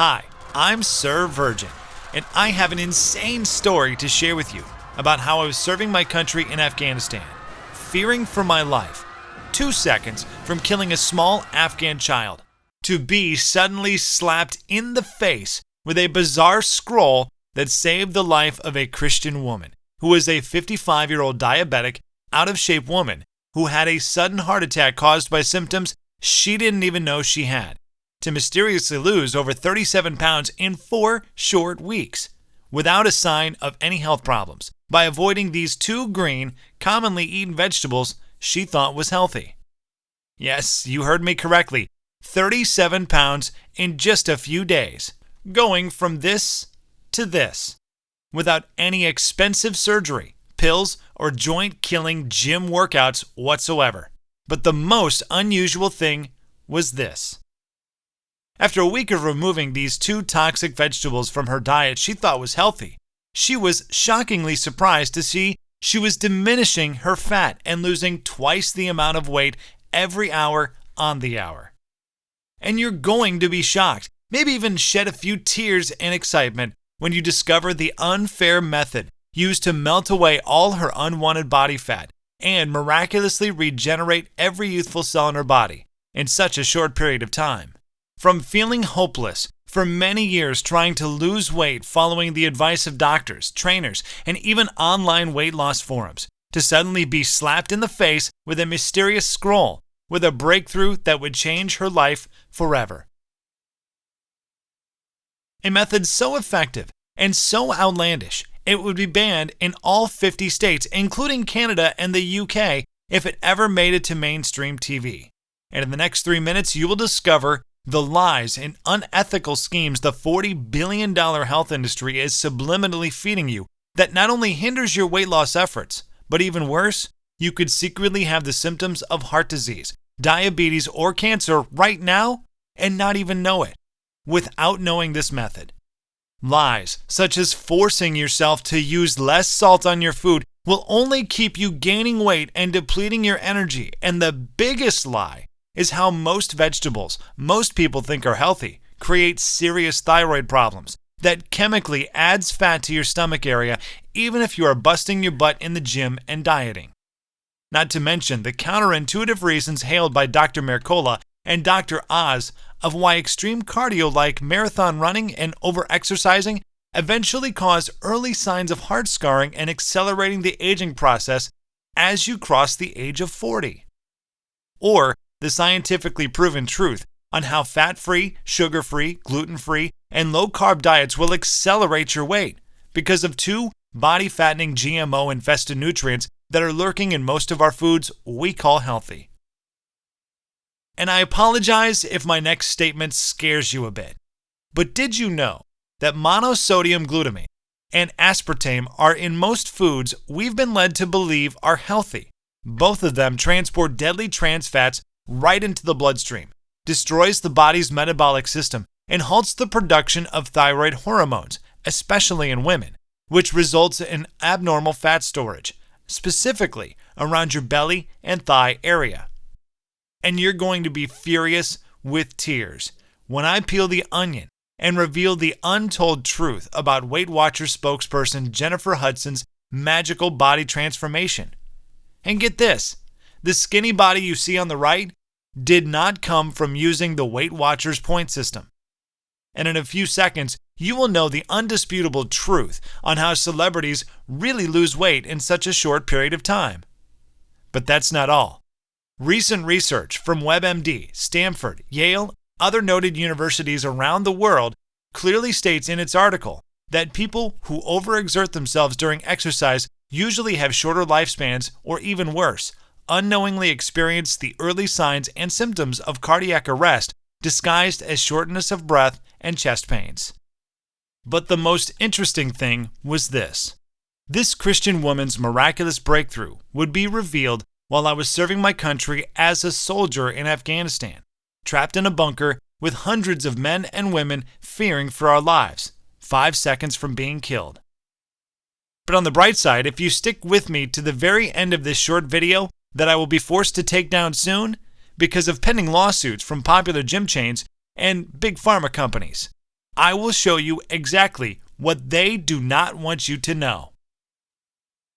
Hi, I'm Sir Virgin, and I have an insane story to share with you about how I was serving my country in Afghanistan, fearing for my life, 2 seconds from killing a small Afghan child, to be suddenly slapped in the face with a bizarre scroll that saved the life of a Christian woman who was a 55-year-old diabetic, out-of-shape woman who had a sudden heart attack caused by symptoms she didn't even know she had, to mysteriously lose over 37 pounds in 4 short weeks, without a sign of any health problems, by avoiding these 2 green, commonly eaten vegetables she thought was healthy. Yes, you heard me correctly, 37 pounds in just a few days, going from this to this, without any expensive surgery, pills, or joint-killing gym workouts whatsoever. But the most unusual thing was this. After a week of removing these 2 toxic vegetables from her diet she thought was healthy, she was shockingly surprised to see she was diminishing her fat and losing twice the amount of weight every hour on the hour. And you're going to be shocked, maybe even shed a few tears in excitement when you discover the unfair method used to melt away all her unwanted body fat and miraculously regenerate every youthful cell in her body in such a short period of time. From feeling hopeless for many years trying to lose weight following the advice of doctors, trainers, and even online weight loss forums, to suddenly be slapped in the face with a mysterious scroll with a breakthrough that would change her life forever. A method so effective and so outlandish, it would be banned in all 50 states, including Canada and the UK, if it ever made it to mainstream TV. And in the next 3 minutes, you will discover the lies and unethical schemes the $40 billion health industry is subliminally feeding you that not only hinders your weight loss efforts, but even worse, you could secretly have the symptoms of heart disease, diabetes, or cancer right now and not even know it, without knowing this method. Lies, such as forcing yourself to use less salt on your food, will only keep you gaining weight and depleting your energy. And the biggest lie is how most vegetables most people think are healthy create serious thyroid problems that chemically adds fat to your stomach area even if you are busting your butt in the gym and dieting. Not to mention the counterintuitive reasons hailed by Dr. Mercola and Dr. Oz of why extreme cardio like marathon running and over-exercising eventually cause early signs of heart scarring and accelerating the aging process as you cross the age of 40. Or the scientifically proven truth on how fat-free, sugar-free, gluten-free, and low-carb diets will accelerate your weight because of 2 body-fattening GMO-infested nutrients that are lurking in most of our foods we call healthy. And I apologize if my next statement scares you a bit, but did you know that monosodium glutamate and aspartame are in most foods we've been led to believe are healthy? Both of them transport deadly trans fats right into the bloodstream, destroys the body's metabolic system, and halts the production of thyroid hormones, especially in women, which results in abnormal fat storage, specifically around your belly and thigh area. And you're going to be furious with tears when I peel the onion and reveal the untold truth about Weight Watchers spokesperson Jennifer Hudson's magical body transformation. And get this, the skinny body you see on the right did not come from using the Weight Watchers point system. And in a few seconds, you will know the undisputable truth on how celebrities really lose weight in such a short period of time. But that's not all. Recent research from WebMD, Stanford, Yale, other noted universities around the world clearly states in its article that people who overexert themselves during exercise usually have shorter lifespans or even worse, unknowingly experience the early signs and symptoms of cardiac arrest disguised as shortness of breath and chest pains. But the most interesting thing was this. This Christian woman's miraculous breakthrough would be revealed while I was serving my country as a soldier in Afghanistan, trapped in a bunker with hundreds of men and women fearing for our lives, 5 seconds from being killed. But on the bright side, if you stick with me to the very end of this short video that I will be forced to take down soon because of pending lawsuits from popular gym chains and big pharma companies, I will show you exactly what they do not want you to know.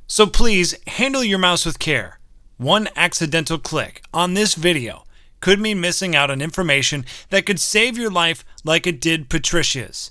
So please handle your mouse with care. One accidental click on this video could mean missing out on information that could save your life like it did Patricia's.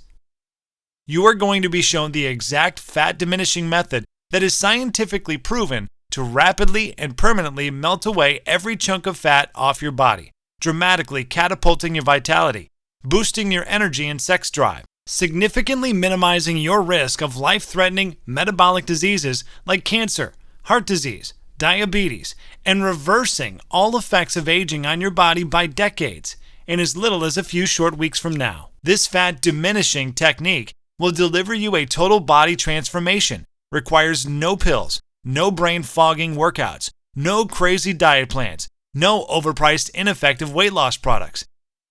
You are going to be shown the exact fat diminishing method that is scientifically proven to rapidly and permanently melt away every chunk of fat off your body, dramatically catapulting your vitality, boosting your energy and sex drive, significantly minimizing your risk of life-threatening metabolic diseases like cancer, heart disease, diabetes, and reversing all effects of aging on your body by decades in as little as a few short weeks from now. This fat diminishing technique will deliver you a total body transformation, requires no pills, no brain fogging workouts, no crazy diet plans, no overpriced ineffective weight loss products,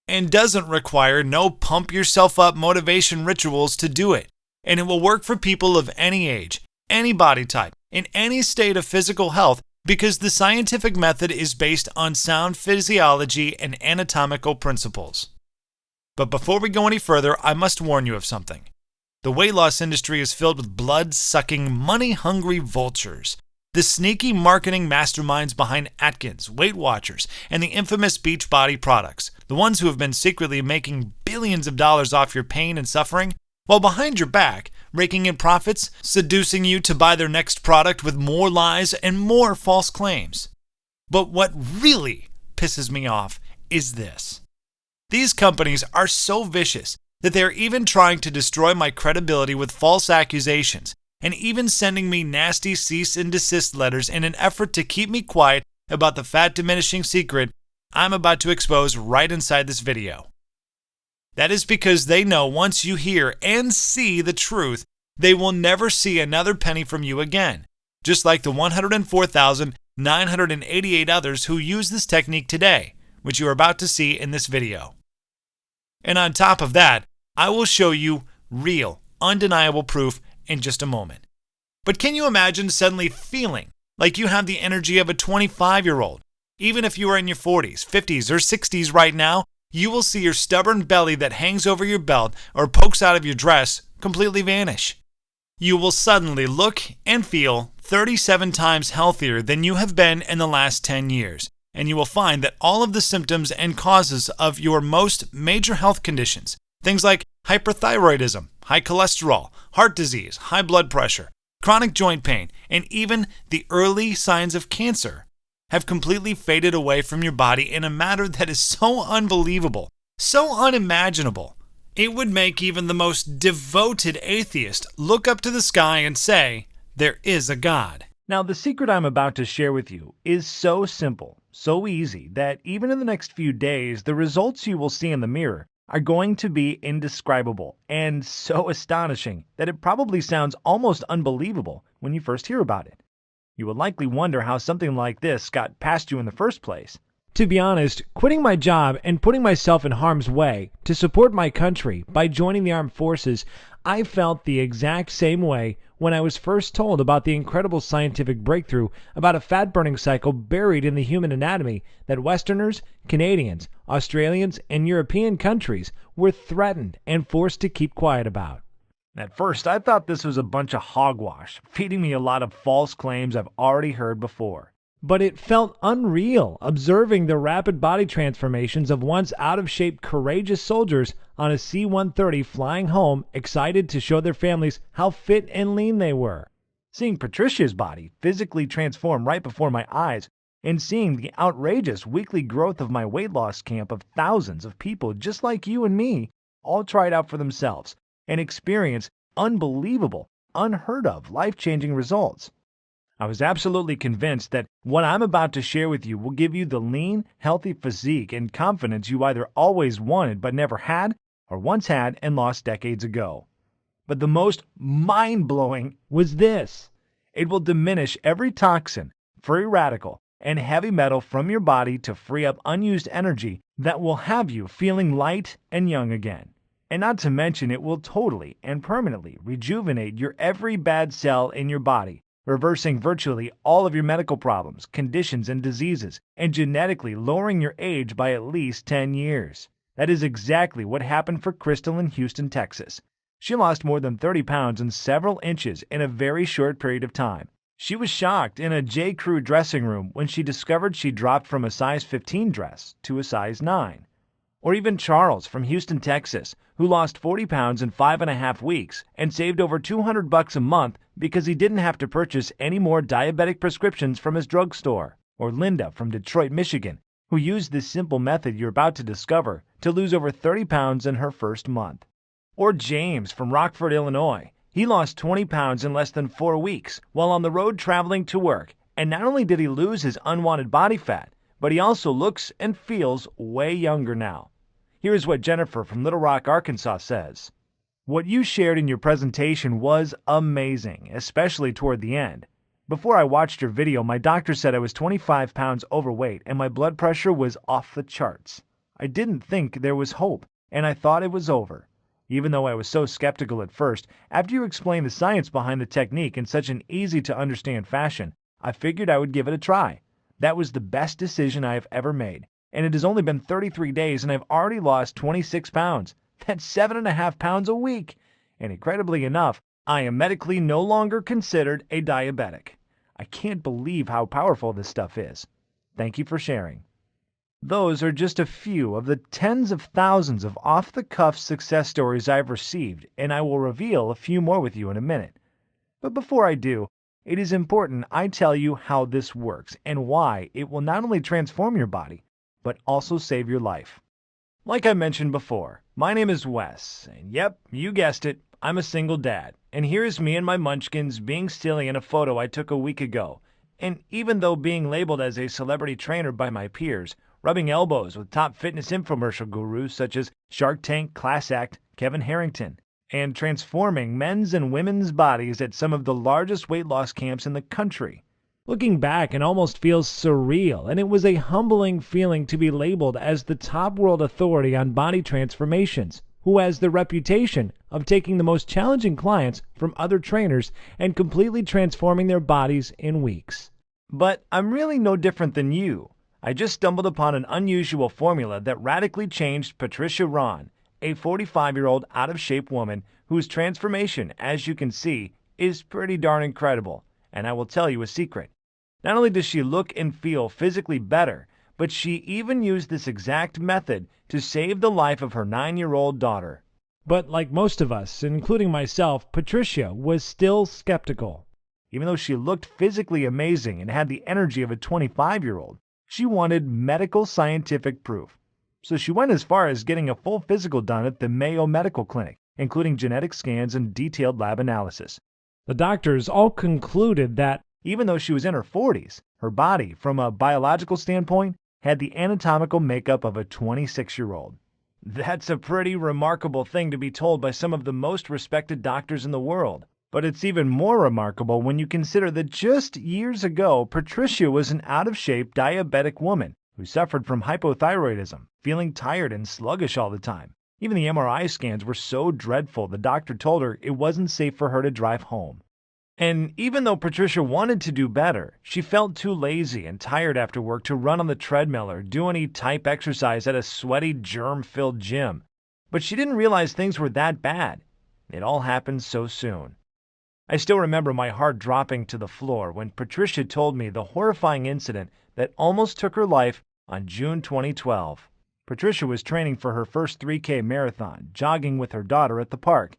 and doesn't require no pump yourself up motivation rituals to do it. And it will work for people of any age, any body type, in any state of physical health, because the scientific method is based on sound physiology and anatomical principles. But before we go any further, I must warn you of something. The weight loss industry is filled with blood-sucking, money-hungry vultures. The sneaky marketing masterminds behind Atkins, Weight Watchers, and the infamous Beachbody products, the ones who have been secretly making billions of dollars off your pain and suffering, while behind your back, raking in profits, seducing you to buy their next product with more lies and more false claims. But what really pisses me off is this. These companies are so vicious that they are even trying to destroy my credibility with false accusations, and even sending me nasty cease and desist letters in an effort to keep me quiet about the fat diminishing secret I'm about to expose right inside this video. That is because they know once you hear and see the truth, they will never see another penny from you again, just like the 104,988 others who use this technique today, which you are about to see in this video. And on top of that, I will show you real, undeniable proof in just a moment. But can you imagine suddenly feeling like you have the energy of a 25-year-old? Even if you are in your 40s, 50s, or 60s right now, you will see your stubborn belly that hangs over your belt or pokes out of your dress completely vanish. You will suddenly look and feel 37 times healthier than you have been in the last 10 years, and you will find that all of the symptoms and causes of your most major health conditions, things like hyperthyroidism, high cholesterol, heart disease, high blood pressure, chronic joint pain, and even the early signs of cancer, have completely faded away from your body in a manner that is so unbelievable, so unimaginable. It would make even the most devoted atheist look up to the sky and say, there is a God. Now, the secret I'm about to share with you is so simple, so easy, that even in the next few days, the results you will see in the mirror are going to be indescribable and so astonishing that it probably sounds almost unbelievable when you first hear about it. You will likely wonder how something like this got past you in the first place. To be honest, quitting my job and putting myself in harm's way to support my country by joining the armed forces, I felt the exact same way when I was first told about the incredible scientific breakthrough about a fat-burning cycle buried in the human anatomy that Westerners, Canadians, Australians, and European countries were threatened and forced to keep quiet about. At first, I thought this was a bunch of hogwash, feeding me a lot of false claims I've already heard before. But it felt unreal observing the rapid body transformations of once out-of-shape courageous soldiers on a C-130 flying home, excited to show their families how fit and lean they were. Seeing Patricia's body physically transform right before my eyes, and seeing the outrageous weekly growth of my weight loss camp of thousands of people just like you and me, all try it out for themselves and experience unbelievable, unheard of, life-changing results. I was absolutely convinced that what I'm about to share with you will give you the lean, healthy physique and confidence you either always wanted but never had, or once had and lost decades ago. But the most mind-blowing was this. It will diminish every toxin, free radical, and heavy metal from your body to free up unused energy that will have you feeling light and young again. And not to mention, it will totally and permanently rejuvenate your every bad cell in your body, reversing virtually all of your medical problems, conditions, and diseases, and genetically lowering your age by at least 10 years. That is exactly what happened for Crystal in Houston, Texas. She lost more than 30 pounds and several inches in a very short period of time. She was shocked in a J. Crew dressing room when she discovered she dropped from a size 15 dress to a size 9. Or even Charles from Houston, Texas, who lost 40 pounds in 5.5 weeks and saved over $200 a month because he didn't have to purchase any more diabetic prescriptions from his drugstore. Or Linda from Detroit, Michigan, who used this simple method you're about to discover to lose over 30 pounds in her first month. Or James from Rockford, Illinois. He lost 20 pounds in less than 4 weeks while on the road traveling to work, and not only did he lose his unwanted body fat, but he also looks and feels way younger now. Here's what Jennifer from Little Rock, Arkansas says. What you shared in your presentation was amazing, especially toward the end. Before I watched your video, my doctor said I was 25 pounds overweight and my blood pressure was off the charts. I didn't think there was hope, and I thought it was over. Even though I was so skeptical at first, after you explained the science behind the technique in such an easy-to-understand fashion, I figured I would give it a try. That was the best decision I have ever made. And it has only been 33 days and I've already lost 26 pounds. That's 7.5 pounds a week. And incredibly enough, I am medically no longer considered a diabetic. I can't believe how powerful this stuff is. Thank you for sharing. Those are just a few of the tens of thousands of off-the-cuff success stories I've received, and I will reveal a few more with you in a minute. But before I do, it is important I tell you how this works and why it will not only transform your body, but also save your life. Like I mentioned before, my name is Wes, and yep, you guessed it, I'm a single dad. And here's me and my munchkins being silly in a photo I took a week ago. And even though being labeled as a celebrity trainer by my peers, rubbing elbows with top fitness infomercial gurus such as Shark Tank, Class Act, Kevin Harrington, and transforming men's and women's bodies at some of the largest weight loss camps in the country. Looking back, it almost feels surreal, and it was a humbling feeling to be labeled as the top world authority on body transformations, who has the reputation of taking the most challenging clients from other trainers and completely transforming their bodies in weeks. But I'm really no different than you. I just stumbled upon an unusual formula that radically changed Patricia Ron, a 45-year-old out-of-shape woman whose transformation, as you can see, is pretty darn incredible. And I will tell you a secret. Not only does she look and feel physically better, but she even used this exact method to save the life of her 9-year-old daughter. But like most of us, including myself, Patricia was still skeptical. Even though she looked physically amazing and had the energy of a 25-year-old, she wanted medical scientific proof. So she went as far as getting a full physical done at the Mayo Medical Clinic, including genetic scans and detailed lab analysis. The doctors all concluded that, even though she was in her 40s, her body, from a biological standpoint, had the anatomical makeup of a 26-year-old. That's a pretty remarkable thing to be told by some of the most respected doctors in the world. But it's even more remarkable when you consider that just years ago, Patricia was an out-of-shape diabetic woman who suffered from hypothyroidism, feeling tired and sluggish all the time. Even the MRI scans were so dreadful the doctor told her it wasn't safe for her to drive home. And even though Patricia wanted to do better, she felt too lazy and tired after work to run on the treadmill or do any type exercise at a sweaty, germ-filled gym. But she didn't realize things were that bad. It all happened so soon. I still remember my heart dropping to the floor when Patricia told me the horrifying incident that almost took her life on June 2012. Patricia was training for her first 3K marathon, jogging with her daughter at the park.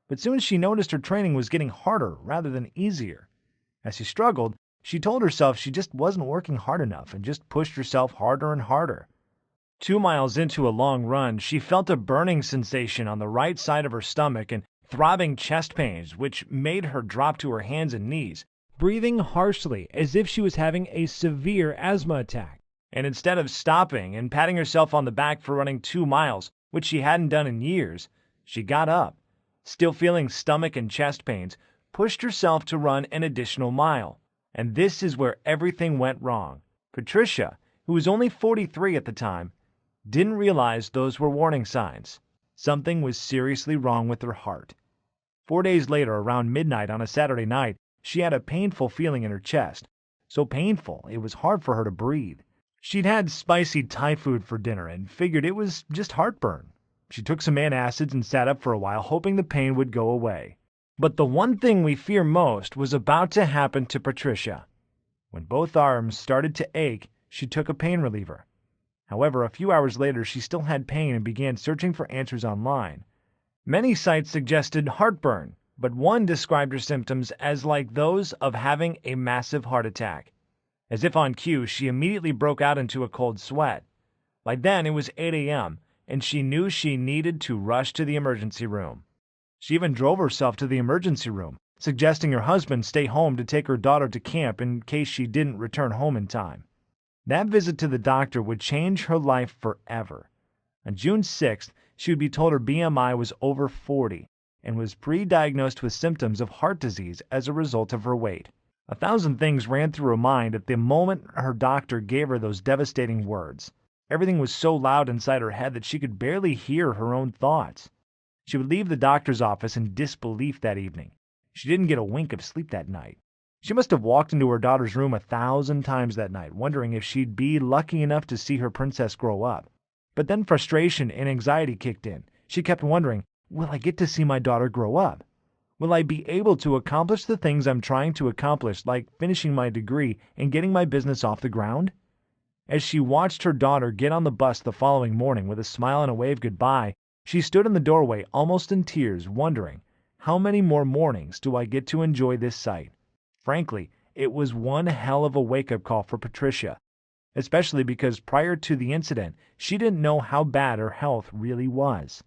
But soon she noticed her training was getting harder rather than easier. As she struggled, she told herself she just wasn't working hard enough and just pushed herself harder and harder. 2 miles into a long run, she felt a burning sensation on the right side of her stomach and throbbing chest pains, which made her drop to her hands and knees, breathing harshly as if she was having a severe asthma attack. And instead of stopping and patting herself on the back for running 2 miles, which she hadn't done in years, she got up, still feeling stomach and chest pains, pushed herself to run an additional mile. And this is where everything went wrong. Patricia, who was only 43 at the time, didn't realize those were warning signs. Something was seriously wrong with her heart. 4 days later, around midnight on a Saturday night, she had a painful feeling in her chest. So painful, it was hard for her to breathe. She'd had spicy Thai food for dinner and figured it was just heartburn. She took some antacids and sat up for a while, hoping the pain would go away. But the one thing we fear most was about to happen to Patricia. When both arms started to ache, she took a pain reliever. However, a few hours later, she still had pain and began searching for answers online. Many sites suggested heartburn, but one described her symptoms as like those of having a massive heart attack. As if on cue, she immediately broke out into a cold sweat. By then, it was 8 a.m., and she knew she needed to rush to the emergency room. She even drove herself to the emergency room, suggesting her husband stay home to take her daughter to camp in case she didn't return home in time. That visit to the doctor would change her life forever. On June 6th, she would be told her BMI was over 40 and was pre-diagnosed with symptoms of heart disease as a result of her weight. 1,000 things ran through her mind at the moment her doctor gave her those devastating words. Everything was so loud inside her head that she could barely hear her own thoughts. She would leave the doctor's office in disbelief that evening. She didn't get a wink of sleep that night. She must have walked into her daughter's room 1,000 times that night, wondering if she'd be lucky enough to see her princess grow up. But then frustration and anxiety kicked in. She kept wondering, will I get to see my daughter grow up? Will I be able to accomplish the things I'm trying to accomplish, like finishing my degree and getting my business off the ground? As she watched her daughter get on the bus the following morning with a smile and a wave goodbye, she stood in the doorway almost in tears, wondering, how many more mornings do I get to enjoy this sight? Frankly, it was one hell of a wake-up call for Patricia, especially because prior to the incident, she didn't know how bad her health really was.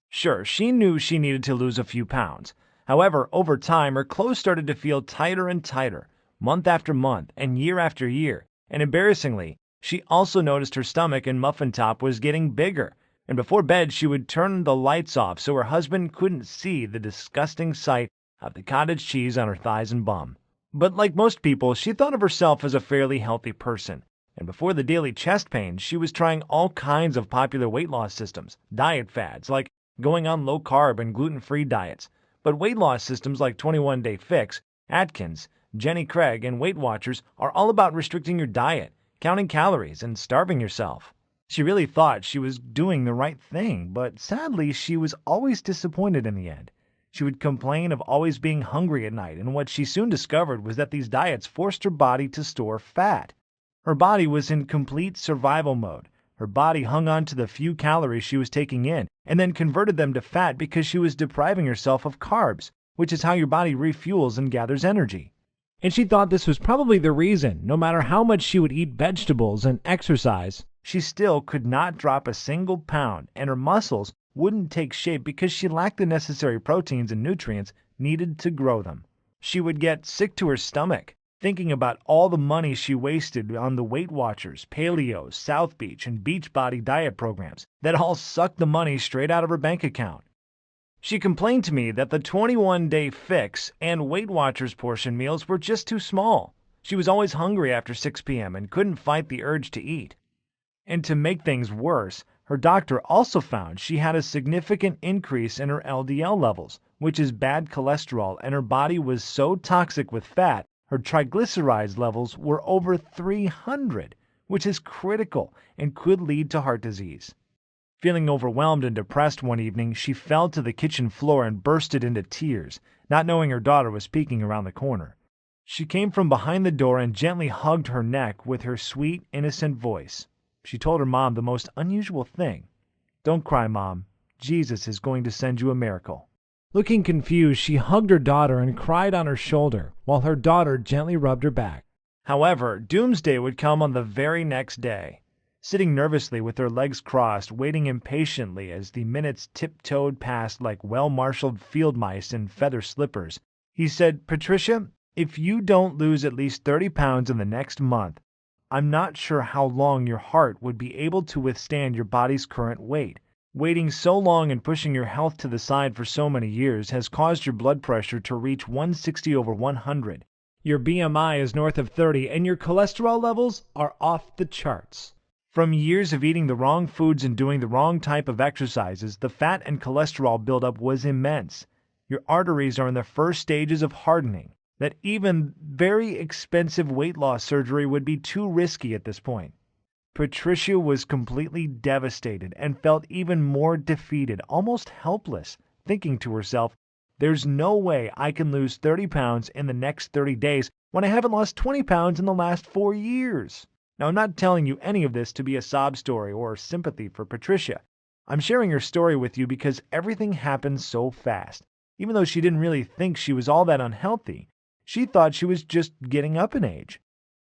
Sure, she knew she needed to lose a few pounds. However, over time, her clothes started to feel tighter and tighter, month after month and year after year, and embarrassingly, she also noticed her stomach and muffin top was getting bigger, and before bed she would turn the lights off so her husband couldn't see the disgusting sight of the cottage cheese on her thighs and bum. But like most people, she thought of herself as a fairly healthy person, and before the daily chest pain, she was trying all kinds of popular weight loss systems, diet fads like going on low-carb and gluten-free diets, but weight loss systems like 21-Day Fix, Atkins, Jenny Craig, and Weight Watchers are all about restricting your diet, counting calories, and starving yourself. She really thought she was doing the right thing, but sadly, she was always disappointed in the end. She would complain of always being hungry at night, and what she soon discovered was that these diets forced her body to store fat. Her body was in complete survival mode. Her body hung on to the few calories she was taking in, and then converted them to fat because she was depriving herself of carbs, which is how your body refuels and gathers energy. And she thought this was probably the reason, no matter how much she would eat vegetables and exercise, she still could not drop a single pound, and her muscles wouldn't take shape because she lacked the necessary proteins and nutrients needed to grow them. She would get sick to her stomach, thinking about all the money she wasted on the Weight Watchers, Paleo, South Beach, and Beachbody diet programs that all sucked the money straight out of her bank account. She complained to me that the 21-Day Fix and Weight Watchers portion meals were just too small. She was always hungry after 6 p.m. and couldn't fight the urge to eat. And to make things worse, her doctor also found she had a significant increase in her LDL levels, which is bad cholesterol, and her body was so toxic with fat, her triglycerides levels were over 300, which is critical and could lead to heart disease. Feeling overwhelmed and depressed one evening, she fell to the kitchen floor and bursted into tears, not knowing her daughter was peeking around the corner. She came from behind the door and gently hugged her neck with her sweet, innocent voice. She told her mom the most unusual thing. "Don't cry, Mom. Jesus is going to send you a miracle." Looking confused, she hugged her daughter and cried on her shoulder, while her daughter gently rubbed her back. However, doomsday would come on the very next day. Sitting nervously with her legs crossed, waiting impatiently as the minutes tiptoed past like well-marshaled field mice in feather slippers, he said, "Patricia, if you don't lose at least 30 pounds in the next month, I'm not sure how long your heart would be able to withstand your body's current weight. Waiting so long and pushing your health to the side for so many years has caused your blood pressure to reach 160/100. Your BMI is north of 30, and your cholesterol levels are off the charts. From years of eating the wrong foods and doing the wrong type of exercises, the fat and cholesterol buildup was immense. Your arteries are in the first stages of hardening, that even very expensive weight loss surgery would be too risky at this point. Patricia was completely devastated and felt even more defeated, almost helpless, thinking to herself, "There's no way I can lose 30 pounds in the next 30 days when I haven't lost 20 pounds in the last 4 years." Now, I'm not telling you any of this to be a sob story or sympathy for Patricia. I'm sharing her story with you because everything happened so fast. Even though she didn't really think she was all that unhealthy, she thought she was just getting up in age.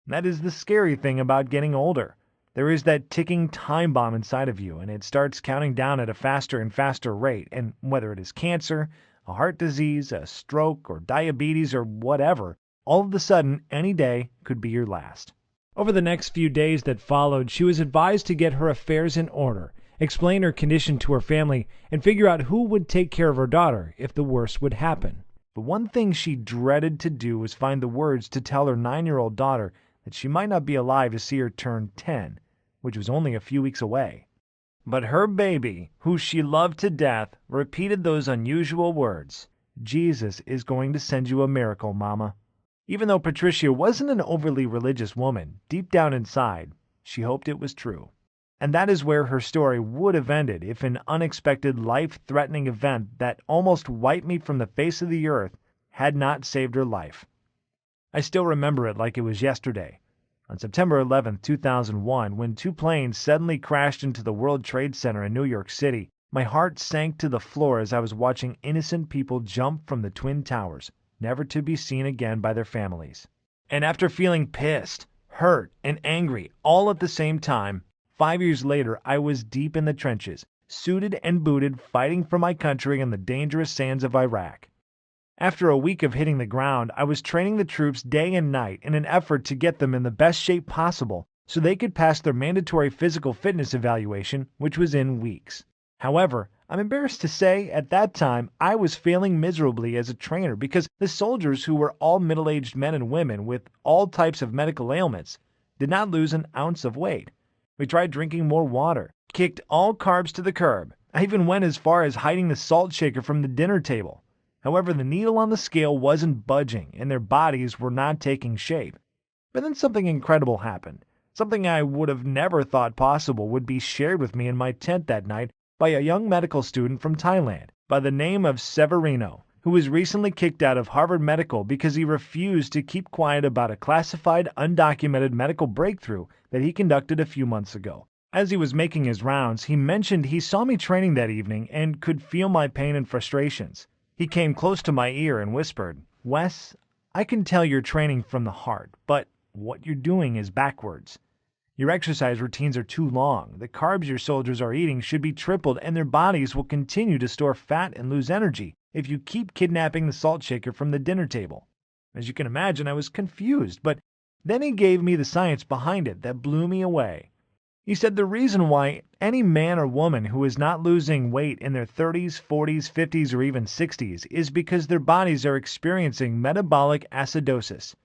That is the scary thing about getting older. There is that ticking time bomb inside of you, and it starts counting down at a faster and faster rate. And whether it is cancer, a heart disease, a stroke, or diabetes, or whatever, all of a sudden, any day could be your last. Over the next few days that followed, she was advised to get her affairs in order, explain her condition to her family, and figure out who would take care of her daughter if the worst would happen. But one thing she dreaded to do was find the words to tell her 9-year-old daughter that she might not be alive to see her turn 10, which was only a few weeks away. But her baby, who she loved to death, repeated those unusual words, "Jesus is going to send you a miracle, Mama." Even though Patricia wasn't an overly religious woman, deep down inside, she hoped it was true. And that is where her story would have ended if an unexpected life-threatening event that almost wiped me from the face of the earth had not saved her life. I still remember it like it was yesterday. On September 11, 2001, when 2 planes suddenly crashed into the World Trade Center in New York City, my heart sank to the floor as I was watching innocent people jump from the Twin Towers, never to be seen again by their families. And after feeling pissed, hurt, and angry all at the same time, 5 years later I was deep in the trenches, suited and booted, fighting for my country in the dangerous sands of Iraq. After a week of hitting the ground, I was training the troops day and night in an effort to get them in the best shape possible so they could pass their mandatory physical fitness evaluation, which was in weeks. However, I'm embarrassed to say, at that time, I was failing miserably as a trainer because the soldiers, who were all middle-aged men and women with all types of medical ailments, did not lose an ounce of weight. We tried drinking more water, kicked all carbs to the curb. I even went as far as hiding the salt shaker from the dinner table. However, the needle on the scale wasn't budging, and their bodies were not taking shape. But then something incredible happened. Something I would have never thought possible would be shared with me in my tent that night by a young medical student from Thailand by the name of Severino, who was recently kicked out of Harvard Medical because he refused to keep quiet about a classified, undocumented medical breakthrough that he conducted a few months ago. As he was making his rounds, he mentioned he saw me training that evening and could feel my pain and frustrations. He came close to my ear and whispered, "Wes, I can tell you're training from the heart, but what you're doing is backwards. Your exercise routines are too long. The carbs your soldiers are eating should be tripled, and their bodies will continue to store fat and lose energy if you keep kidnapping the salt shaker from the dinner table." As you can imagine, I was confused, but then he gave me the science behind it that blew me away. He said the reason why any man or woman who is not losing weight in their 30s, 40s, 50s, or even 60s is because their bodies are experiencing metabolic acidosis.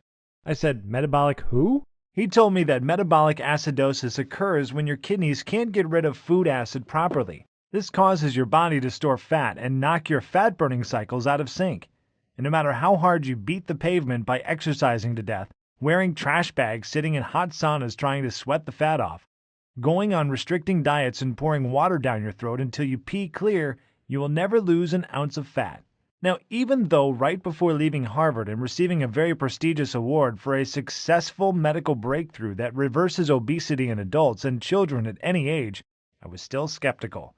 I said, "Metabolic who?" He told me that metabolic acidosis occurs when your kidneys can't get rid of food acid properly. This causes your body to store fat and knock your fat-burning cycles out of sync. And no matter how hard you beat the pavement by exercising to death, wearing trash bags, sitting in hot saunas trying to sweat the fat off, going on restricting diets and pouring water down your throat until you pee clear, you will never lose an ounce of fat. Now, even though right before leaving Harvard and receiving a very prestigious award for a successful medical breakthrough that reverses obesity in adults and children at any age, I was still skeptical.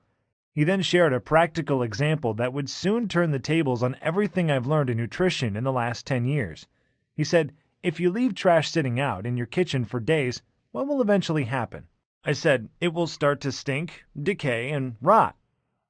He then shared a practical example that would soon turn the tables on everything I've learned in nutrition in the last 10 years. He said, "If you leave trash sitting out in your kitchen for days, what will eventually happen?" I said, "It will start to stink, decay, and rot."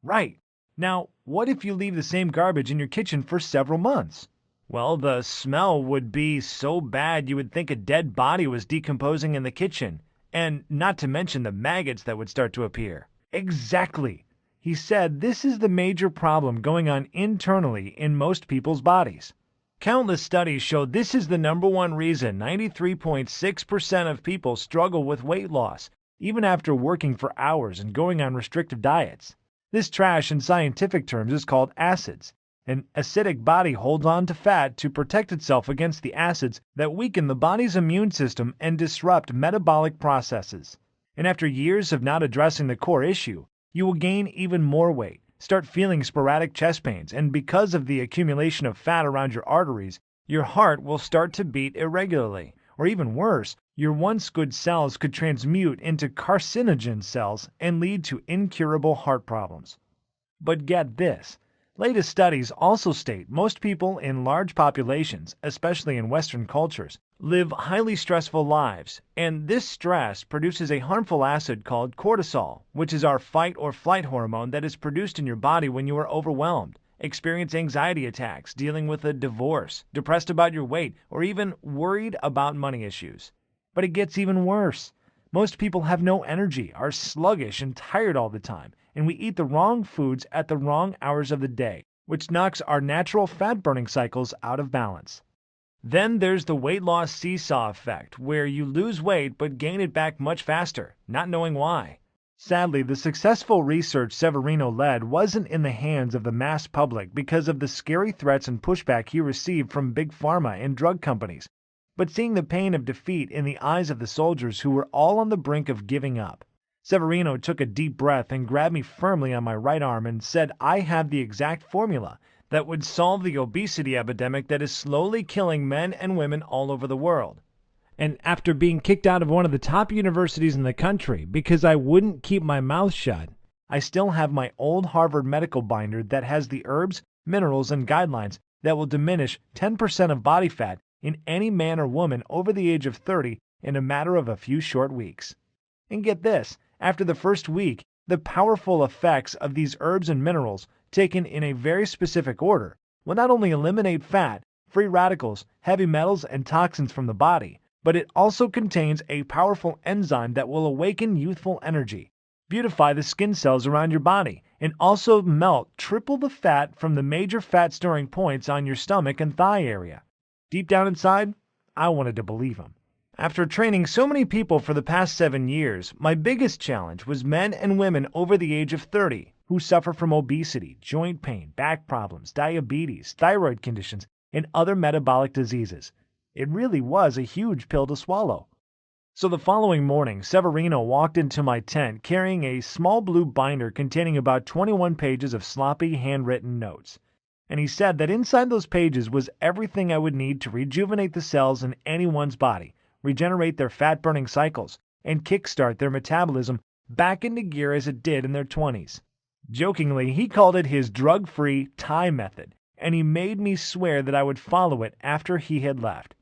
"Right. Now, what if you leave the same garbage in your kitchen for several months?" "Well, the smell would be so bad you would think a dead body was decomposing in the kitchen, and not to mention the maggots that would start to appear." Exactly. He said this is the major problem going on internally in most people's bodies. Countless studies show this is the number one reason 93.6% of people struggle with weight loss, even after working for hours and going on restrictive diets. This trash in scientific terms is called acids. An acidic body holds on to fat to protect itself against the acids that weaken the body's immune system and disrupt metabolic processes. And after years of not addressing the core issue, you will gain even more weight, start feeling sporadic chest pains, and because of the accumulation of fat around your arteries, your heart will start to beat irregularly. Or even worse, your once good cells could transmute into carcinogen cells and lead to incurable heart problems. But get this. Latest studies also state most people in large populations, especially in Western cultures, live highly stressful lives, and this stress produces a harmful acid called cortisol, which is our fight or flight hormone that is produced in your body when you are overwhelmed, experience anxiety attacks, dealing with a divorce, depressed about your weight, or even worried about money issues. But it gets even worse. Most people have no energy, are sluggish and tired all the time, and we eat the wrong foods at the wrong hours of the day, which knocks our natural fat-burning cycles out of balance. Then there's the weight loss seesaw effect, where you lose weight but gain it back much faster, not knowing why. Sadly, the successful research Severino led wasn't in the hands of the mass public because of the scary threats and pushback he received from big pharma and drug companies, but seeing the pain of defeat in the eyes of the soldiers who were all on the brink of giving up. Severino took a deep breath and grabbed me firmly on my right arm and said I have the exact formula that would solve the obesity epidemic that is slowly killing men and women all over the world. And after being kicked out of one of the top universities in the country because I wouldn't keep my mouth shut, I still have my old Harvard medical binder that has the herbs, minerals, and guidelines that will diminish 10% of body fat in any man or woman over the age of 30 in a matter of a few short weeks. And get this, after the first week, the powerful effects of these herbs and minerals, taken in a very specific order, will not only eliminate fat, free radicals, heavy metals, and toxins from the body, but it also contains a powerful enzyme that will awaken youthful energy, beautify the skin cells around your body, and also melt triple the fat from the major fat storing points on your stomach and thigh area. Deep down inside, I wanted to believe him. After training so many people for the past 7 years, my biggest challenge was men and women over the age of 30 who suffer from obesity, joint pain, back problems, diabetes, thyroid conditions, and other metabolic diseases. It really was a huge pill to swallow. So the following morning, Severino walked into my tent carrying a small blue binder containing about 21 pages of sloppy handwritten notes. And he said that inside those pages was everything I would need to rejuvenate the cells in anyone's body, regenerate their fat-burning cycles, and kickstart their metabolism back into gear as it did in their 20s. Jokingly, he called it his drug-free Thai method, and he made me swear that I would follow it after he had left.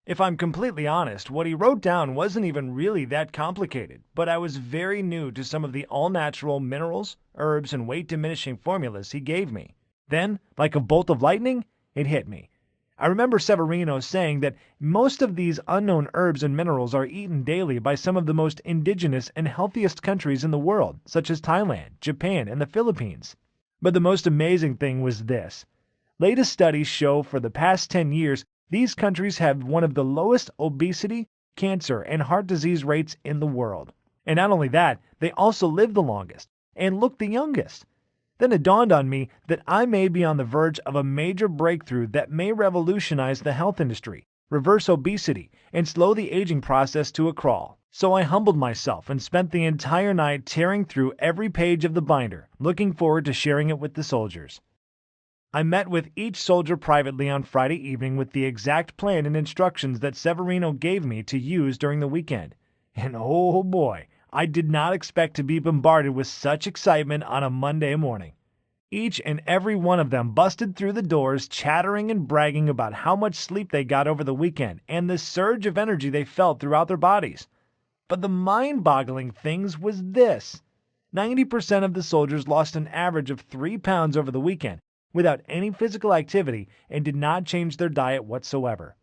If I'm completely honest, what he wrote down wasn't even really that complicated, but I was very new to some of the all-natural minerals, herbs, and weight-diminishing formulas he gave me. Then, like a bolt of lightning, it hit me. I remember Severino saying that most of these unknown herbs and minerals are eaten daily by some of the most indigenous and healthiest countries in the world, such as Thailand, Japan, and the Philippines. But the most amazing thing was this. Latest studies show for the past 10 years, these countries have one of the lowest obesity, cancer, and heart disease rates in the world. And not only that, they also live the longest and look the youngest. Then it dawned on me that I may be on the verge of a major breakthrough that may revolutionize the health industry, reverse obesity, and slow the aging process to a crawl. So I humbled myself and spent the entire night tearing through every page of the binder, looking forward to sharing it with the soldiers. I met with each soldier privately on Friday evening with the exact plan and instructions that Severino gave me to use during the weekend. And oh boy, I did not expect to be bombarded with such excitement on a Monday morning. Each and every one of them busted through the doors chattering and bragging about how much sleep they got over the weekend and the surge of energy they felt throughout their bodies. But the mind-boggling things was this. 90% of the soldiers lost an average of 3 pounds over the weekend without any physical activity and did not change their diet whatsoever.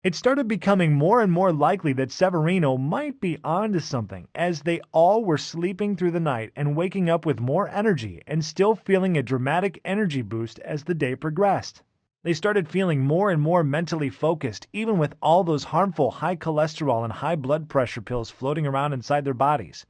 It started becoming more and more likely that Severino might be onto something, as they all were sleeping through the night and waking up with more energy and still feeling a dramatic energy boost as the day progressed. They started feeling more and more mentally focused, even with all those harmful high cholesterol and high blood pressure pills floating around inside their bodies.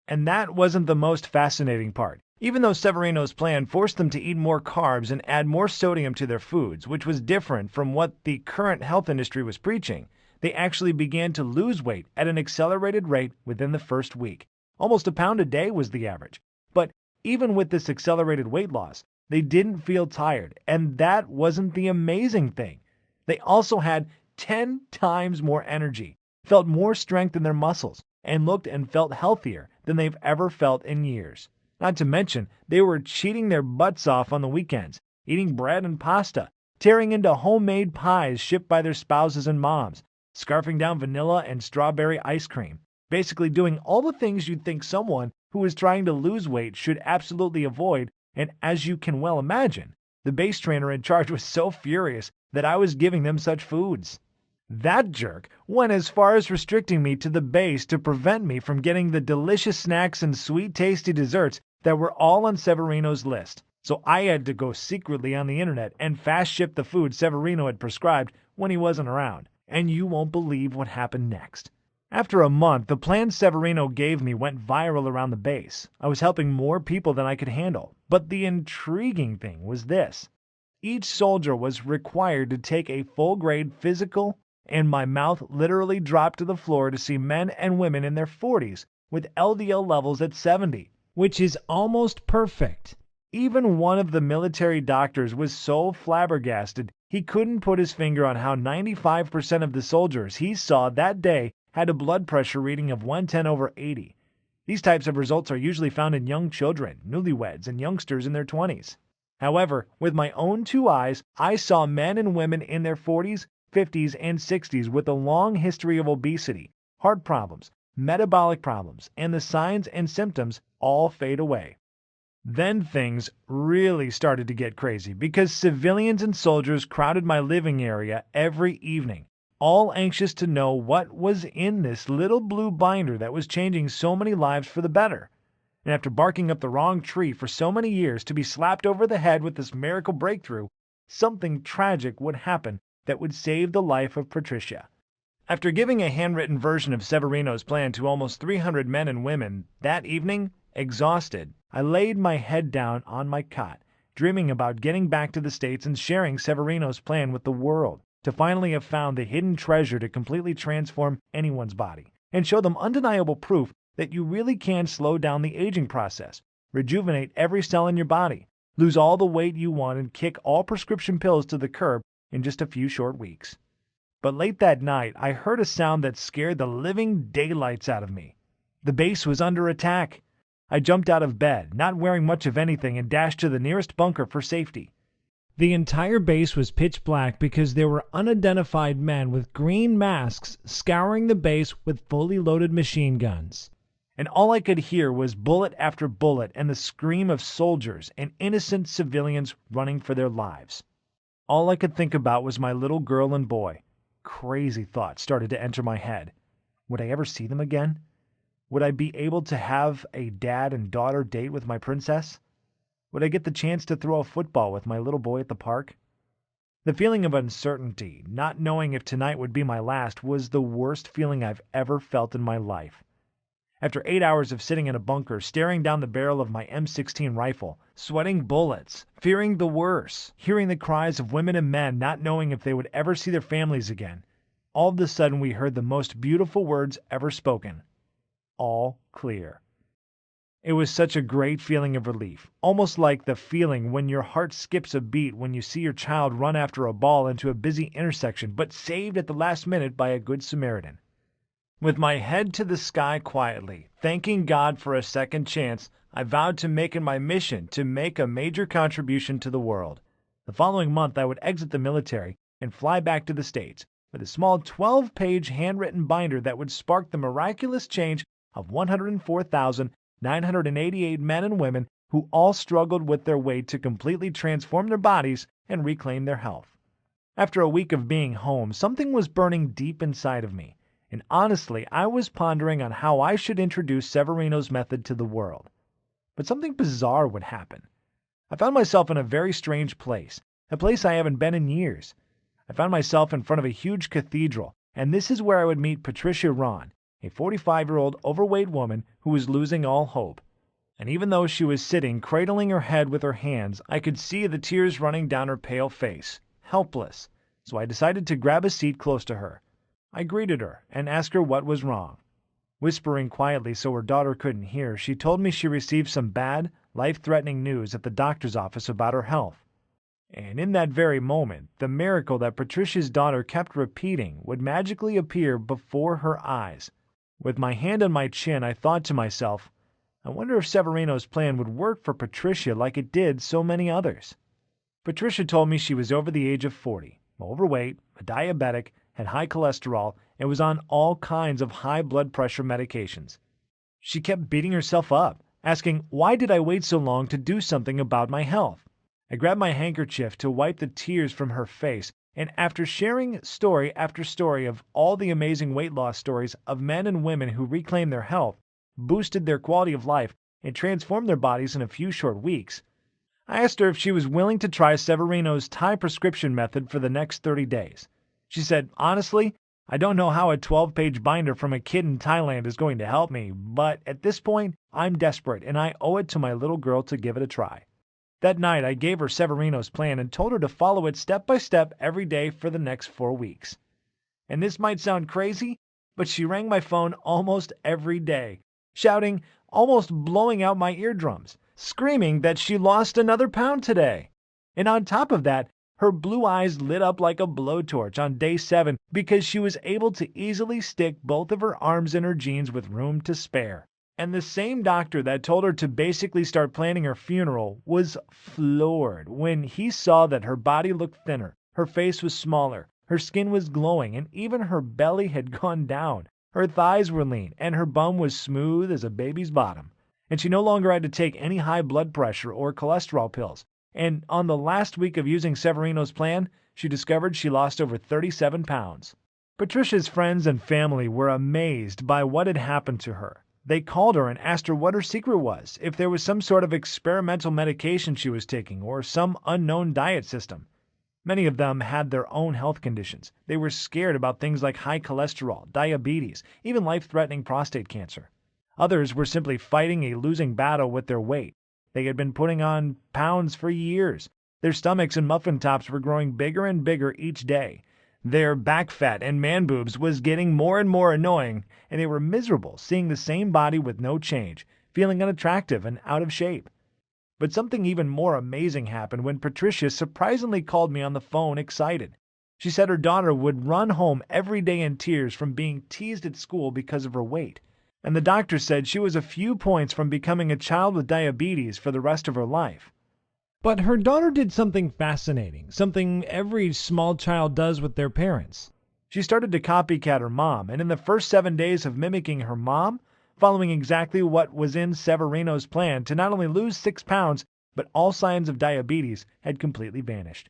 And that wasn't the most fascinating part. Even though Severino's plan forced them to eat more carbs and add more sodium to their foods, which was different from what the current health industry was preaching, They actually began to lose weight at an accelerated rate within the first week. Almost a pound a day was the average. But even with this accelerated weight loss, they didn't feel tired, and that wasn't the amazing thing. They also had 10 times more energy, felt more strength in their muscles, and looked and felt healthier than they've ever felt in years. Not to mention, they were cheating their butts off on the weekends, eating bread and pasta, tearing into homemade pies shipped by their spouses and moms, scarfing down vanilla and strawberry ice cream, basically doing all the things you'd think someone who is trying to lose weight should absolutely avoid. And as you can well imagine, the base trainer in charge was so furious that I was giving them such foods. That jerk went as far as restricting me to the base to prevent me from getting the delicious snacks and sweet tasty desserts that were all on Severino's list. So I had to go secretly on the internet and fast ship the food Severino had prescribed when he wasn't around. And you won't believe what happened next. After a month, the plan Severino gave me went viral around the base. I was helping more people than I could handle. But the intriguing thing was this. Each soldier was required to take a full-grade physical, and my mouth literally dropped to the floor to see men and women in their 40s with LDL levels at 70, which is almost perfect. Even one of the military doctors was so flabbergasted he couldn't put his finger on how 95% of the soldiers he saw that day had a blood pressure reading of 110/80. These types of results are usually found in young children, newlyweds, and youngsters in their 20s. However, with my own 2 eyes, I saw men and women in their 40s, 50s, and 60s with a long history of obesity, heart problems, metabolic problems, and the signs and symptoms all fade away. Then things really started to get crazy because civilians and soldiers crowded my living area every evening, all anxious to know what was in this little blue binder that was changing so many lives for the better. And after barking up the wrong tree for so many years to be slapped over the head with this miracle breakthrough, something tragic would happen that would save the life of Patricia. After giving a handwritten version of Severino's plan to almost 300 men and women, that evening, exhausted, I laid my head down on my cot, dreaming about getting back to the States and sharing Severino's plan with the world, to finally have found the hidden treasure to completely transform anyone's body, and show them undeniable proof that you really can slow down the aging process, rejuvenate every cell in your body, lose all the weight you want, and kick all prescription pills to the curb in just a few short weeks. But late that night, I heard a sound that scared the living daylights out of me. The base was under attack. I jumped out of bed, not wearing much of anything, and dashed to the nearest bunker for safety. The entire base was pitch black because there were unidentified men with green masks scouring the base with fully loaded machine guns. And all I could hear was bullet after bullet and the scream of soldiers and innocent civilians running for their lives. All I could think about was my little girl and boy. Crazy thoughts started to enter my head. Would I ever see them again? Would I be able to have a dad and daughter date with my princess? Would I get the chance to throw a football with my little boy at the park? The feeling of uncertainty, not knowing if tonight would be my last, was the worst feeling I've ever felt in my life. After 8 hours of sitting in a bunker, staring down the barrel of my M16 rifle, sweating bullets, fearing the worst, hearing the cries of women and men not knowing if they would ever see their families again, all of a sudden we heard the most beautiful words ever spoken. All clear. It was such a great feeling of relief, almost like the feeling when your heart skips a beat when you see your child run after a ball into a busy intersection, but saved at the last minute by a good Samaritan. With my head to the sky quietly, thanking God for a second chance, I vowed to make it my mission to make a major contribution to the world. The following month I would exit the military and fly back to the States with a small 12-page handwritten binder that would spark the miraculous change of 104,988 men and women who all struggled with their weight to completely transform their bodies and reclaim their health. After a week of being home, something was burning deep inside of me, and honestly, I was pondering on how I should introduce Severino's method to the world. But something bizarre would happen. I found myself in a very strange place, a place I haven't been in years. I found myself in front of a huge cathedral, and this is where I would meet Patricia Ron, a 45-year-old overweight woman who was losing all hope. And even though she was sitting cradling her head with her hands, I could see the tears running down her pale face, helpless. So I decided to grab a seat close to her. I greeted her and asked her what was wrong. Whispering quietly so her daughter couldn't hear, she told me she received some bad, life-threatening news at the doctor's office about her health. And in that very moment, the miracle that Patricia's daughter kept repeating would magically appear before her eyes. With my hand on my chin, I thought to myself, I wonder if Severino's plan would work for Patricia like it did so many others. Patricia told me she was over the age of 40, overweight, a diabetic, had high cholesterol, and was on all kinds of high blood pressure medications. She kept beating herself up, asking, why did I wait so long to do something about my health? I grabbed my handkerchief to wipe the tears from her face, and after sharing story after story of all the amazing weight loss stories of men and women who reclaimed their health, boosted their quality of life, and transformed their bodies in a few short weeks, I asked her if she was willing to try Severino's Thai prescription method for the next 30 days. She said, honestly, I don't know how a 12-page binder from a kid in Thailand is going to help me, but at this point, I'm desperate and I owe it to my little girl to give it a try. That night, I gave her Severino's plan and told her to follow it step by step every day for the next 4 weeks. And this might sound crazy, but she rang my phone almost every day, shouting, almost blowing out my eardrums, screaming that she lost another pound today. And on top of that, her blue eyes lit up like a blowtorch on day 7 because she was able to easily stick both of her arms in her jeans with room to spare. And the same doctor that told her to basically start planning her funeral was floored when he saw that her body looked thinner, her face was smaller, her skin was glowing, and even her belly had gone down. Her thighs were lean, and her bum was smooth as a baby's bottom. And she no longer had to take any high blood pressure or cholesterol pills. And on the last week of using Severino's plan, she discovered she lost over 37 pounds. Patricia's friends and family were amazed by what had happened to her. They called her and asked her what her secret was, if there was some sort of experimental medication she was taking or some unknown diet system. Many of them had their own health conditions. They were scared about things like high cholesterol, diabetes, even life-threatening prostate cancer. Others were simply fighting a losing battle with their weight. They had been putting on pounds for years. Their stomachs and muffin tops were growing bigger and bigger each day. Their back fat and man boobs was getting more and more annoying, and they were miserable seeing the same body with no change, feeling unattractive and out of shape. But something even more amazing happened when Patricia surprisingly called me on the phone excited. She said her daughter would run home every day in tears from being teased at school because of her weight. And the doctor said she was a few points from becoming a child with diabetes for the rest of her life. But her daughter did something fascinating, something every small child does with their parents. She started to copycat her mom, and in the first 7 days of mimicking her mom, following exactly what was in Severino's plan to not only lose 6 pounds, but all signs of diabetes had completely vanished.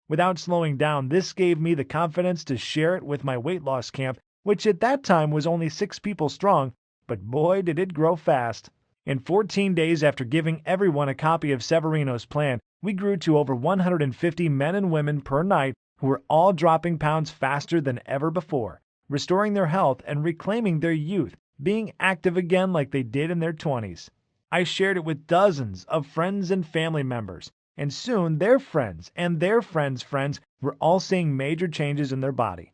Without slowing down, this gave me the confidence to share it with my weight loss camp, which at that time was only 6 people strong, but boy did it grow fast. In 14 days after giving everyone a copy of Severino's plan, we grew to over 150 men and women per night who were all dropping pounds faster than ever before, restoring their health and reclaiming their youth, being active again like they did in their 20s. I shared it with dozens of friends and family members, and soon their friends and their friends' friends were all seeing major changes in their body.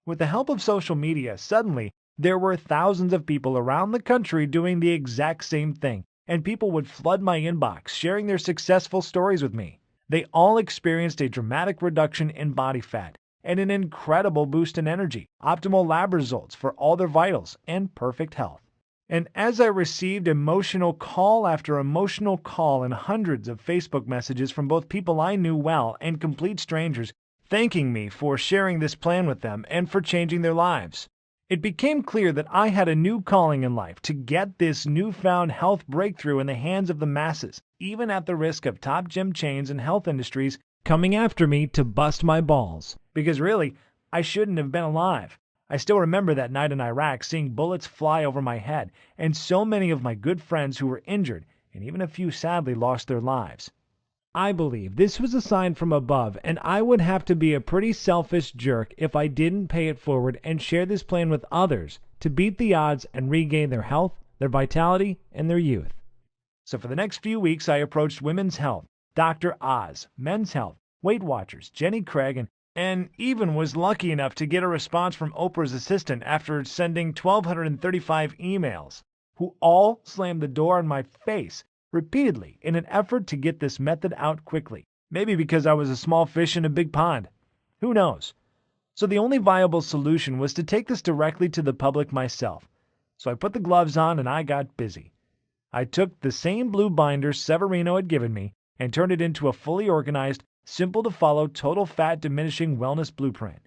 With the help of social media, suddenly, there were thousands of people around the country doing the exact same thing, and people would flood my inbox, sharing their successful stories with me. They all experienced a dramatic reduction in body fat and an incredible boost in energy, optimal lab results for all their vitals, and perfect health. And as I received emotional call after emotional call and hundreds of Facebook messages from both people I knew well and complete strangers, thanking me for sharing this plan with them and for changing their lives, it became clear that I had a new calling in life to get this newfound health breakthrough in the hands of the masses, even at the risk of top gym chains and health industries coming after me to bust my balls. Because really, I shouldn't have been alive. I still remember that night in Iraq seeing bullets fly over my head, and so many of my good friends who were injured, and even a few sadly lost their lives. I believe this was a sign from above, and I would have to be a pretty selfish jerk if I didn't pay it forward and share this plan with others to beat the odds and regain their health, their vitality, and their youth. So for the next few weeks, I approached Women's Health, Dr. Oz, Men's Health, Weight Watchers, Jenny Craig, and and even was lucky enough to get a response from Oprah's assistant after sending 1,235 emails, who all slammed the door in my face repeatedly in an effort to get this method out quickly. Maybe because I was a small fish in a big pond. Who knows? So the only viable solution was to take this directly to the public myself. So I put the gloves on and I got busy. I took the same blue binder Severino had given me and turned it into a fully organized, simple-to-follow total fat diminishing wellness blueprint.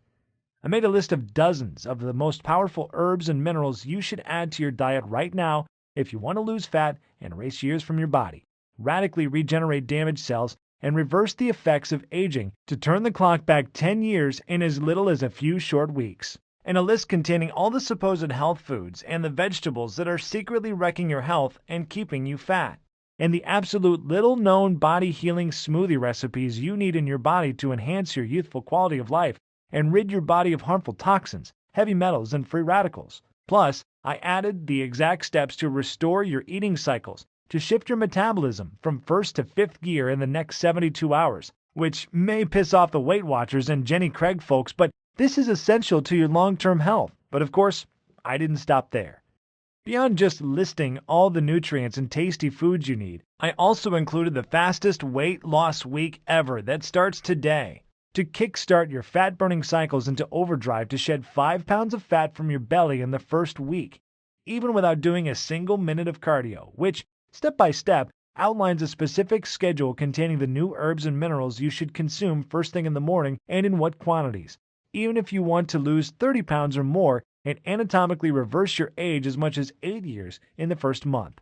I made a list of dozens of the most powerful herbs and minerals you should add to your diet right now if you want to lose fat and erase years from your body, radically regenerate damaged cells, and reverse the effects of aging to turn the clock back 10 years in as little as a few short weeks. And a list containing all the supposed health foods and the vegetables that are secretly wrecking your health and keeping you fat. And the absolute little-known body-healing smoothie recipes you need in your body to enhance your youthful quality of life and rid your body of harmful toxins, heavy metals, and free radicals. Plus, I added the exact steps to restore your eating cycles, to shift your metabolism from first to fifth gear in the next 72 hours, which may piss off the Weight Watchers and Jenny Craig folks, but this is essential to your long-term health. But of course, I didn't stop there. Beyond just listing all the nutrients and tasty foods you need, I also included the fastest weight loss week ever that starts today. To kickstart your fat-burning cycles into overdrive to shed 5 pounds of fat from your belly in the first week, even without doing a single minute of cardio, which, step by step, outlines a specific schedule containing the new herbs and minerals you should consume first thing in the morning and in what quantities, even if you want to lose 30 pounds or more and anatomically reverse your age as much as 8 years in the first month.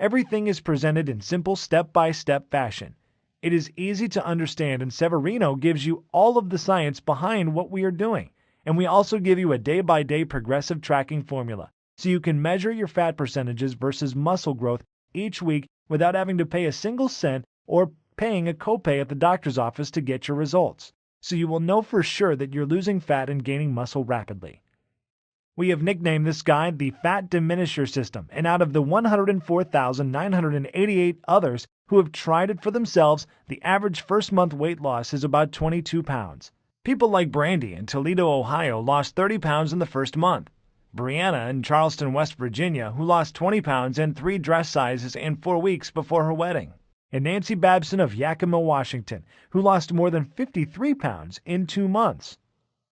Everything is presented in simple step-by-step fashion. It is easy to understand, and Severino gives you all of the science behind what we are doing. And we also give you a day-by-day progressive tracking formula, so you can measure your fat percentages versus muscle growth each week without having to pay a single cent or paying a copay at the doctor's office to get your results. So you will know for sure that you're losing fat and gaining muscle rapidly. We have nicknamed this guide the Fat Diminisher System, and out of the 104,988 others who have tried it for themselves, the average first-month weight loss is about 22 pounds. People like Brandy in Toledo, Ohio, lost 30 pounds in the first month. Brianna in Charleston, West Virginia, who lost 20 pounds and 3 dress sizes in 4 weeks before her wedding. And Nancy Babson of Yakima, Washington, who lost more than 53 pounds in 2 months.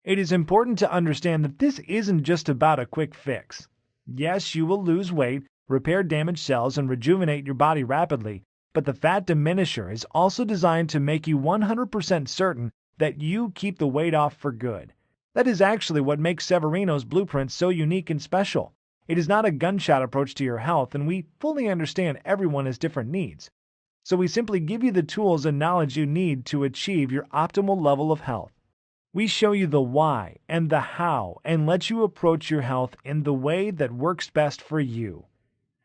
It is important to understand that this isn't just about a quick fix. Yes, you will lose weight, repair damaged cells, and rejuvenate your body rapidly, but the Fat Diminisher is also designed to make you 100% certain that you keep the weight off for good. That is actually what makes Severino's blueprint so unique and special. It is not a gunshot approach to your health, and we fully understand everyone has different needs. So we simply give you the tools and knowledge you need to achieve your optimal level of health. We show you the why and the how and let you approach your health in the way that works best for you.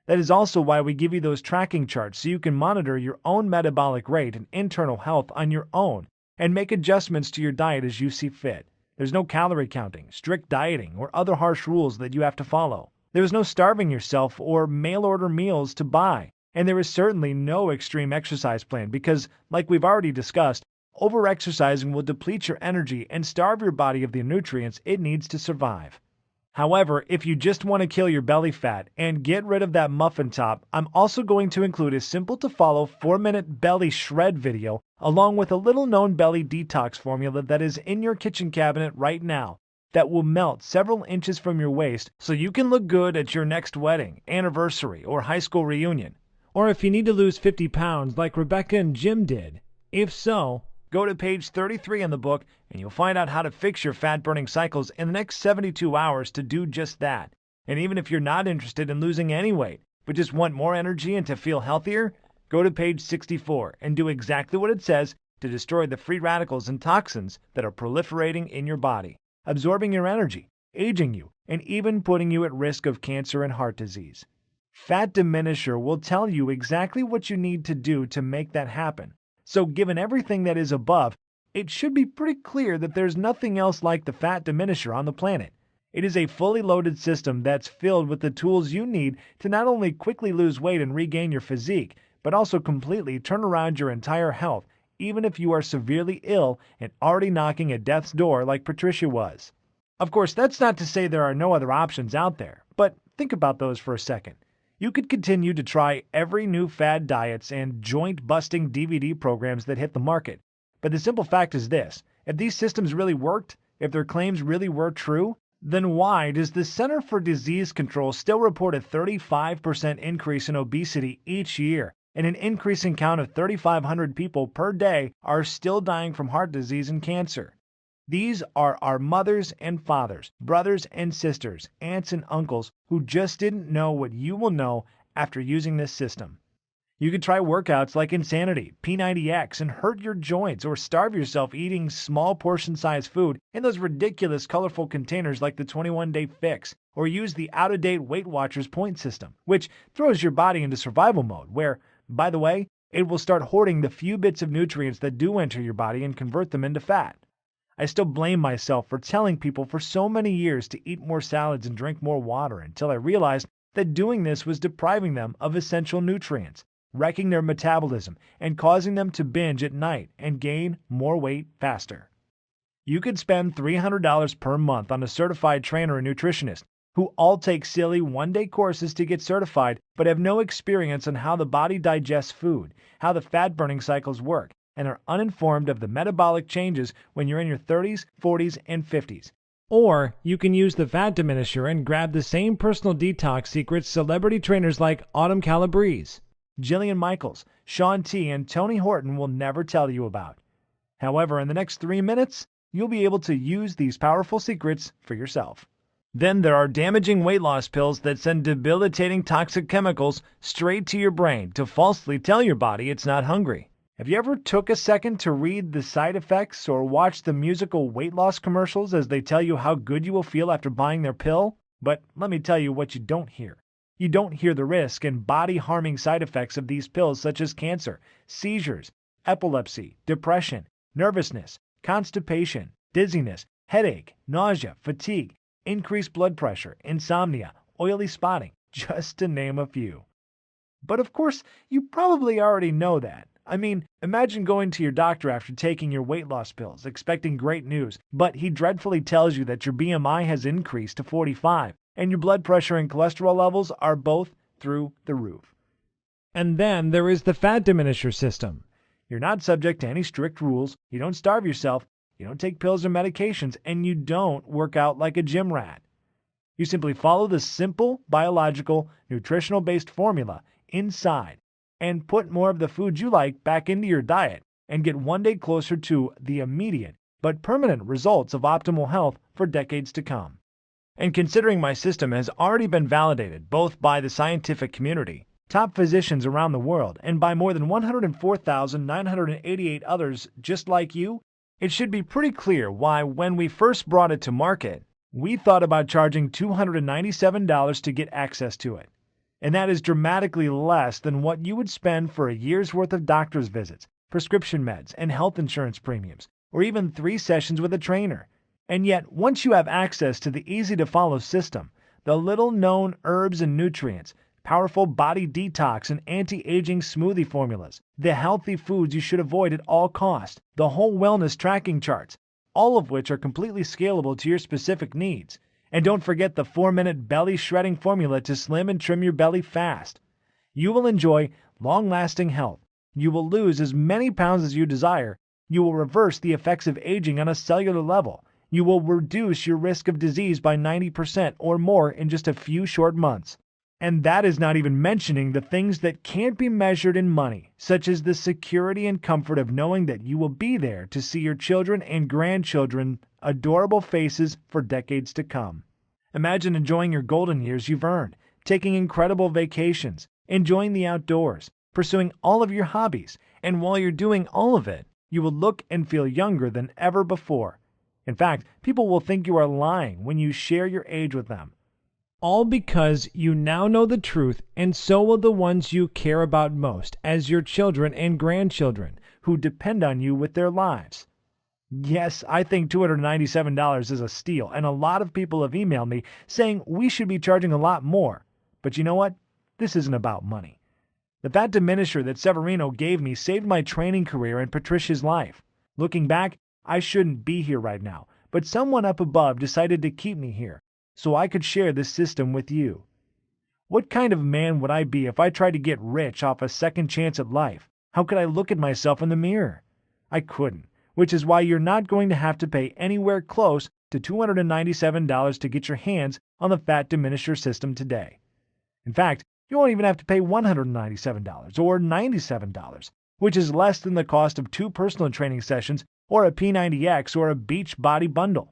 That is also why we give you those tracking charts so you can monitor your own metabolic rate and internal health on your own and make adjustments to your diet as you see fit. There's no calorie counting, strict dieting, or other harsh rules that you have to follow. There is no starving yourself or mail-order meals to buy. And there is certainly no extreme exercise plan because, like we've already discussed, over-exercising will deplete your energy and starve your body of the nutrients it needs to survive. However, if you just want to kill your belly fat and get rid of that muffin top, I'm also going to include a simple-to-follow 4-minute belly shred video along with a little-known belly detox formula that is in your kitchen cabinet right now that will melt several inches from your waist so you can look good at your next wedding, anniversary, or high school reunion. Or if you need to lose 50 pounds like Rebecca and Jim did. If so, go to page 33 in the book and you'll find out how to fix your fat-burning cycles in the next 72 hours to do just that. And even if you're not interested in losing any weight, but just want more energy and to feel healthier, go to page 64 and do exactly what it says to destroy the free radicals and toxins that are proliferating in your body, absorbing your energy, aging you, and even putting you at risk of cancer and heart disease. Fat Diminisher will tell you exactly what you need to do to make that happen. So given everything that is above, it should be pretty clear that there's nothing else like the Fat Diminisher on the planet. It is a fully loaded system that's filled with the tools you need to not only quickly lose weight and regain your physique, but also completely turn around your entire health, even if you are severely ill and already knocking at death's door like Patricia was. Of course, that's not to say there are no other options out there, but think about those for a second. You could continue to try every new fad diets and joint-busting DVD programs that hit the market, but the simple fact is this: if these systems really worked, if their claims really were true, then why does the Center for Disease Control still report a 35% increase in obesity each year, and an increasing count of 3,500 people per day are still dying from heart disease and cancer? These are our mothers and fathers, brothers and sisters, aunts and uncles who just didn't know what you will know after using this system. You could try workouts like Insanity, P90X, and hurt your joints, or starve yourself eating small portion-sized food in those ridiculous colorful containers like the 21-Day Fix, or use the out-of-date Weight Watchers point system, which throws your body into survival mode, where, by the way, it will start hoarding the few bits of nutrients that do enter your body and convert them into fat. I still blame myself for telling people for so many years to eat more salads and drink more water until I realized that doing this was depriving them of essential nutrients, wrecking their metabolism, and causing them to binge at night and gain more weight faster. You could spend $300 per month on a certified trainer and nutritionist who all take silly one-day courses to get certified but have no experience on how the body digests food, how the fat-burning cycles work, and are uninformed of the metabolic changes when you're in your 30s, 40s, and 50s. Or you can use the fat diminisher and grab the same personal detox secrets celebrity trainers like Autumn Calabrese, Jillian Michaels, Shaun T, and Tony Horton will never tell you about. However, in the next 3 minutes, you'll be able to use these powerful secrets for yourself. Then there are damaging weight loss pills that send debilitating toxic chemicals straight to your brain to falsely tell your body it's not hungry. Have you ever took a second to read the side effects or watch the musical weight loss commercials as they tell you how good you will feel after buying their pill? But let me tell you what you don't hear. You don't hear the risk and body-harming side effects of these pills, such as cancer, seizures, epilepsy, depression, nervousness, constipation, dizziness, headache, nausea, fatigue, increased blood pressure, insomnia, oily spotting, just to name a few. But of course, you probably already know that. I mean, imagine going to your doctor after taking your weight loss pills, expecting great news, but he dreadfully tells you that your BMI has increased to 45, and your blood pressure and cholesterol levels are both through the roof. And then there is the fat diminisher system. You're not subject to any strict rules, you don't starve yourself, you don't take pills or medications, and you don't work out like a gym rat. You simply follow the simple, biological, nutritional-based formula inside, and put more of the food you like back into your diet and get one day closer to the immediate but permanent results of optimal health for decades to come. And considering my system has already been validated both by the scientific community, top physicians around the world, and by more than 104,988 others just like you, it should be pretty clear why, when we first brought it to market, we thought about charging $297 to get access to it. And that is dramatically less than what you would spend for a year's worth of doctor's visits, prescription meds, and health insurance premiums, or even 3 sessions with a trainer. And yet, once you have access to the easy-to-follow system, the little-known herbs and nutrients, powerful body detox and anti-aging smoothie formulas, the healthy foods you should avoid at all costs, the whole wellness tracking charts, all of which are completely scalable to your specific needs. And don't forget the 4-minute belly shredding formula to slim and trim your belly fast. You will enjoy long-lasting health. You will lose as many pounds as you desire. You will reverse the effects of aging on a cellular level. You will reduce your risk of disease by 90% or more in just a few short months. And that is not even mentioning the things that can't be measured in money, such as the security and comfort of knowing that you will be there to see your children and grandchildren adorable faces for decades to come. Imagine enjoying your golden years you've earned, taking incredible vacations, enjoying the outdoors, pursuing all of your hobbies, and while you're doing all of it, you will look and feel younger than ever before. In fact, people will think you are lying when you share your age with them. All because you now know the truth, and so will the ones you care about most, as your children and grandchildren, who depend on you with their lives. Yes, I think $297 is a steal, and a lot of people have emailed me saying we should be charging a lot more. But you know what? This isn't about money. The fat diminisher that Severino gave me saved my training career and Patricia's life. Looking back, I shouldn't be here right now, but someone up above decided to keep me here, so I could share this system with you. What kind of man would I be if I tried to get rich off a second chance at life? How could I look at myself in the mirror? I couldn't, which is why you're not going to have to pay anywhere close to $297 to get your hands on the fat diminisher system today. In fact, you won't even have to pay $197 or $97, which is less than the cost of 2 personal training sessions or a P90X or a Beach Body bundle.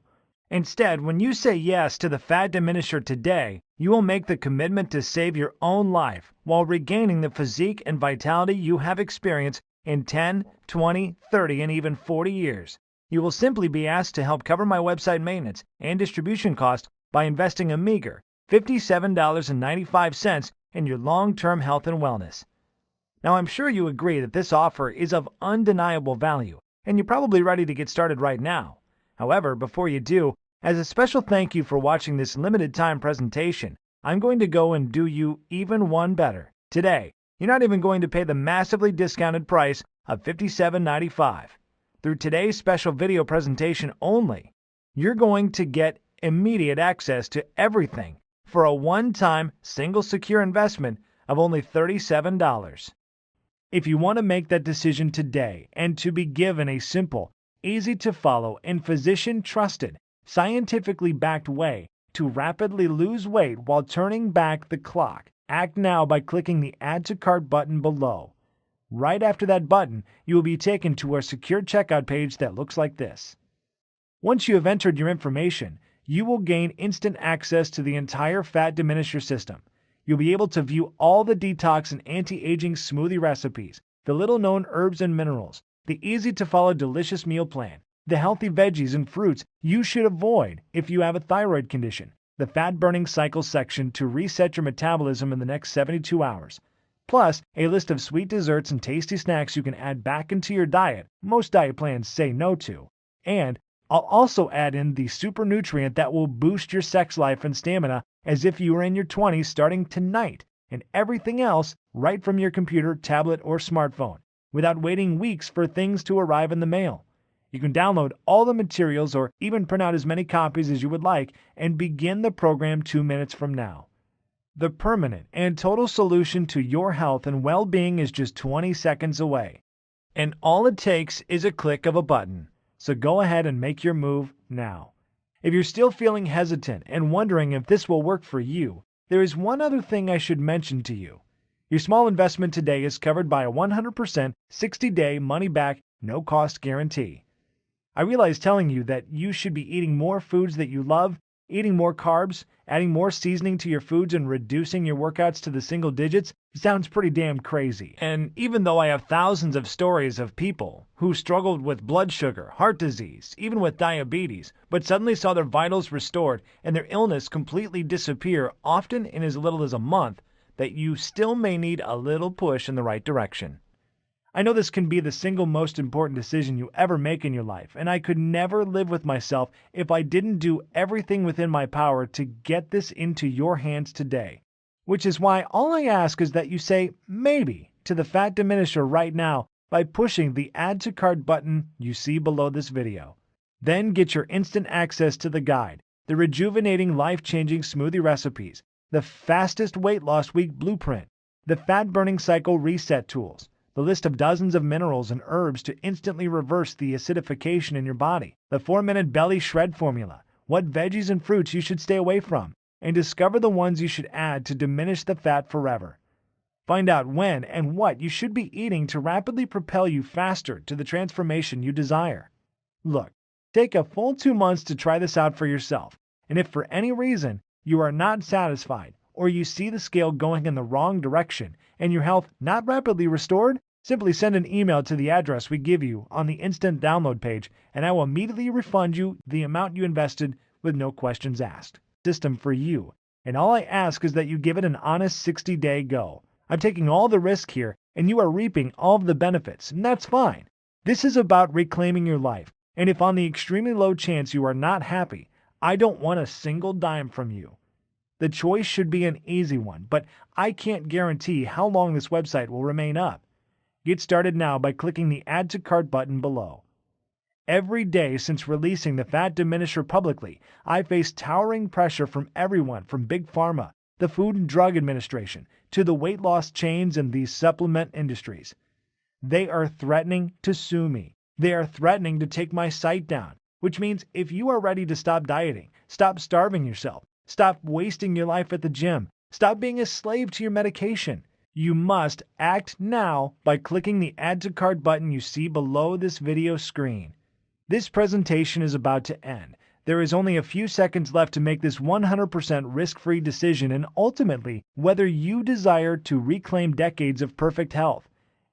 Instead, when you say yes to the fat diminisher today, you will make the commitment to save your own life while regaining the physique and vitality you have experienced in 10, 20, 30, and even 40 years. You will simply be asked to help cover my website maintenance and distribution costs by investing a meager $57.95 in your long-term health and wellness. Now, I'm sure you agree that this offer is of undeniable value, and you're probably ready to get started right now. However, before you do, as a special thank you for watching this limited-time presentation, I'm going to go and do you even one better. Today, you're not even going to pay the massively discounted price of $57.95. Through today's special video presentation only, you're going to get immediate access to everything for a one-time, single secure investment of only $37. If you want to make that decision today and to be given a simple, easy-to-follow, and physician-trusted, scientifically backed way to rapidly lose weight while turning back the clock, act now by clicking the Add to Cart button below. Right after that button, you will be taken to our secure checkout page that looks like this. Once you have entered your information, you will gain instant access to the entire fat diminisher system. You'll be able to view all the detox and anti-aging smoothie recipes, the little-known herbs and minerals, the easy-to-follow delicious meal plan, the healthy veggies and fruits you should avoid if you have a thyroid condition, the fat-burning cycle section to reset your metabolism in the next 72 hours, plus a list of sweet desserts and tasty snacks you can add back into your diet most diet plans say no to, and I'll also add in the super nutrient that will boost your sex life and stamina as if you were in your 20s starting tonight, and everything else right from your computer, tablet, or smartphone, without waiting weeks for things to arrive in the mail. You can download all the materials or even print out as many copies as you would like and begin the program 2 minutes from now. The permanent and total solution to your health and well-being is just 20 seconds away. And all it takes is a click of a button. So go ahead and make your move now. If you're still feeling hesitant and wondering if this will work for you, there is one other thing I should mention to you. Your small investment today is covered by a 100% 60-day money-back, no-cost guarantee. I realize telling you that you should be eating more foods that you love, eating more carbs, adding more seasoning to your foods, and reducing your workouts to the single digits sounds pretty damn crazy. And even though I have thousands of stories of people who struggled with blood sugar, heart disease, even with diabetes, but suddenly saw their vitals restored and their illness completely disappear, often in as little as a month, that you still may need a little push in the right direction. I know this can be the single most important decision you ever make in your life, and I could never live with myself if I didn't do everything within my power to get this into your hands today. Which is why all I ask is that you say maybe to the fat diminisher right now by pushing the Add to Cart button you see below this video. Then get your instant access to the guide, the rejuvenating life-changing smoothie recipes, the fastest weight loss week blueprint, the fat-burning cycle reset tools, the list of dozens of minerals and herbs to instantly reverse the acidification in your body, the 4-minute belly shred formula, what veggies and fruits you should stay away from, and discover the ones you should add to diminish the fat forever. Find out when and what you should be eating to rapidly propel you faster to the transformation you desire. Look, take a full 2 months to try this out for yourself, and if for any reason you are not satisfied or you see the scale going in the wrong direction and your health not rapidly restored, simply send an email to the address we give you on the instant download page, and I will immediately refund you the amount you invested with no questions asked. System for you, and all I ask is that you give it an honest 60-day go. I'm taking all the risk here, and you are reaping all of the benefits, and that's fine. This is about reclaiming your life, and if on the extremely low chance you are not happy, I don't want a single dime from you. The choice should be an easy one, but I can't guarantee how long this website will remain up. Get started now by clicking the Add to Cart button below. Every day since releasing the Fat Diminisher publicly, I face towering pressure from everyone from Big Pharma, the Food and Drug Administration, to the weight loss chains and the supplement industries. They are threatening to sue me. They are threatening to take my site down, which means if you are ready to stop dieting, stop starving yourself, stop wasting your life at the gym, stop being a slave to your medication, you must act now by clicking the Add to Cart button you see below this video screen. This presentation is about to end. There is only a few seconds left to make this 100% risk-free decision and ultimately whether you desire to reclaim decades of perfect health.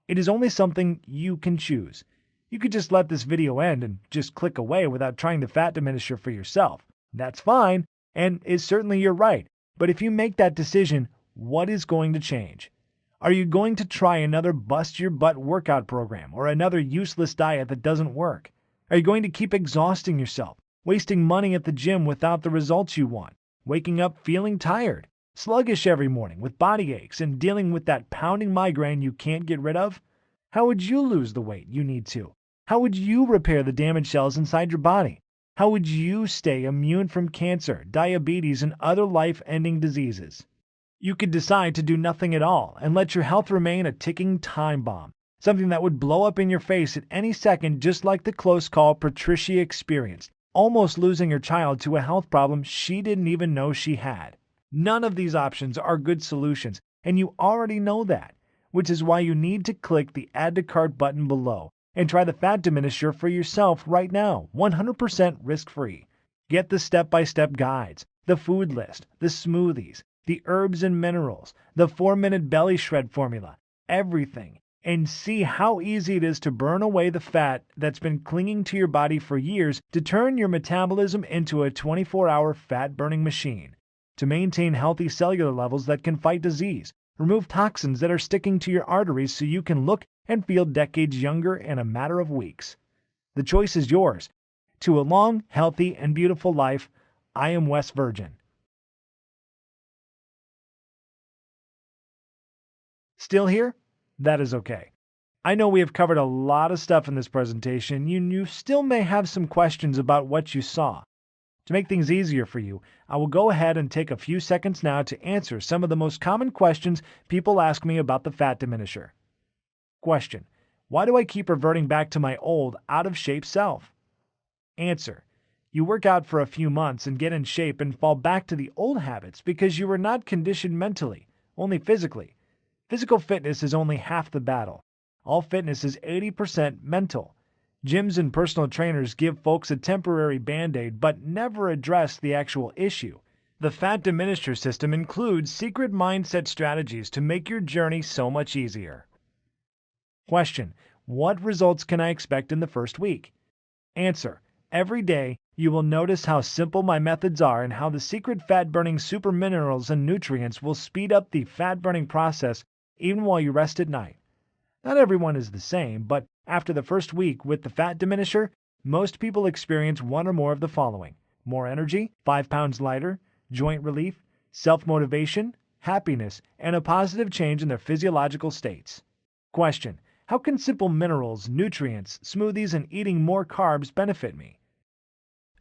It is only something you can choose. You could just let this video end and just click away without trying the Fat Diminisher for yourself. That's fine, and is certainly your right. But if you make that decision, what is going to change? Are you going to try another bust-your-butt workout program or another useless diet that doesn't work? Are you going to keep exhausting yourself, wasting money at the gym without the results you want, waking up feeling tired, sluggish every morning with body aches, and dealing with that pounding migraine you can't get rid of? How would you lose the weight you need to? How would you repair the damaged cells inside your body? How would you stay immune from cancer, diabetes, and other life-ending diseases? You could decide to do nothing at all and let your health remain a ticking time bomb, something that would blow up in your face at any second, just like the close call Patricia experienced, almost losing her child to a health problem she didn't even know she had. None of these options are good solutions, and you already know that, which is why you need to click the Add to Cart button below and try the Fat Diminisher for yourself right now, 100% risk-free. Get the step-by-step guides, the food list, the smoothies, the herbs and minerals, the 4-minute belly shred formula, everything, and see how easy it is to burn away the fat that's been clinging to your body for years, to turn your metabolism into a 24-hour fat-burning machine, to maintain healthy cellular levels that can fight disease, remove toxins that are sticking to your arteries so you can look and feel decades younger in a matter of weeks. The choice is yours. To a long, healthy, and beautiful life, I am WesVirgin. Still here? That is okay. I know we have covered a lot of stuff in this presentation, and you still may have some questions about what you saw. To make things easier for you, I will go ahead and take a few seconds now to answer some of the most common questions people ask me about the Fat Diminisher. Question: why do I keep reverting back to my old, out-of-shape self? Answer: you work out for a few months and get in shape and fall back to the old habits because you were not conditioned mentally, only physically. Physical fitness is only half the battle. All fitness is 80% mental. Gyms and personal trainers give folks a temporary band-aid but never address the actual issue. The Fat Diminisher system includes secret mindset strategies to make your journey so much easier. Question: what results can I expect in the first week? Answer: every day, you will notice how simple my methods are and how the secret fat-burning super minerals and nutrients will speed up the fat-burning process even while you rest at night. Not everyone is the same, but after the first week with the Fat Diminisher, most people experience one or more of the following: more energy, 5 pounds lighter, joint relief, self-motivation, happiness, and a positive change in their physiological states. Question: how can simple minerals, nutrients, smoothies, and eating more carbs benefit me?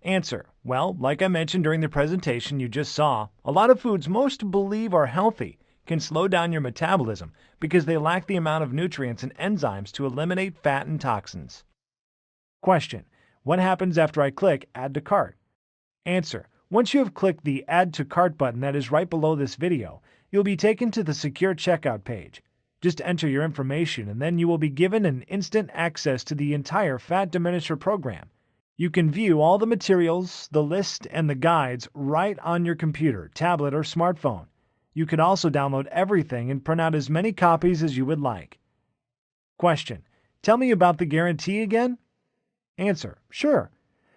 Answer: well, like I mentioned during the presentation you just saw, a lot of foods most believe are healthy can slow down your metabolism because they lack the amount of nutrients and enzymes to eliminate fat and toxins. Question: what happens after I click Add to Cart? Answer: once you have clicked the Add to Cart button that is right below this video, you'll be taken to the secure checkout page. Just enter your information and then you will be given an instant access to the entire Fat Diminisher program. You can view all the materials, the list, and the guides right on your computer, tablet, or smartphone. You can also download everything and print out as many copies as you would like. Question: tell me about the guarantee again? Answer: sure.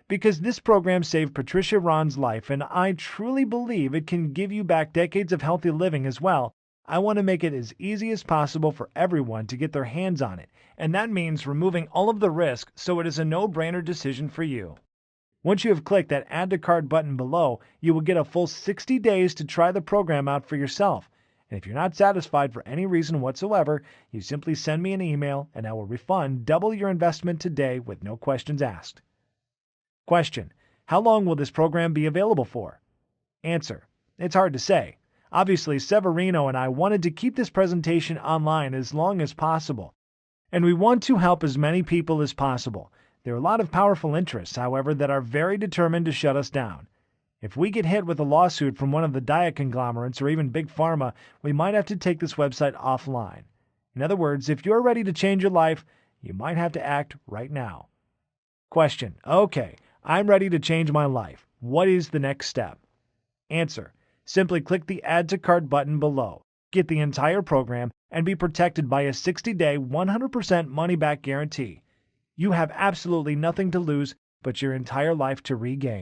Because this program saved Patricia Ron's life and I truly believe it can give you back decades of healthy living as well, I want to make it as easy as possible for everyone to get their hands on it, and that means removing all of the risk so it is a no-brainer decision for you. Once you have clicked that Add to Cart button below, you will get a full 60 days to try the program out for yourself. And if you're not satisfied for any reason whatsoever, you simply send me an email and I will refund double your investment today with no questions asked. Question: how long will this program be available for? Answer: it's hard to say. Obviously, Severino and I wanted to keep this presentation online as long as possible, and we want to help as many people as possible. There are a lot of powerful interests, however, that are very determined to shut us down. If we get hit with a lawsuit from one of the diet conglomerates or even Big Pharma, we might have to take this website offline. In other words, if you're ready to change your life, you might have to act right now. Question: okay, I'm ready to change my life. What is the next step? Answer: simply click the Add to Cart button below, get the entire program, and be protected by a 60-day, 100% money-back guarantee. You have absolutely nothing to lose but your entire life to regain.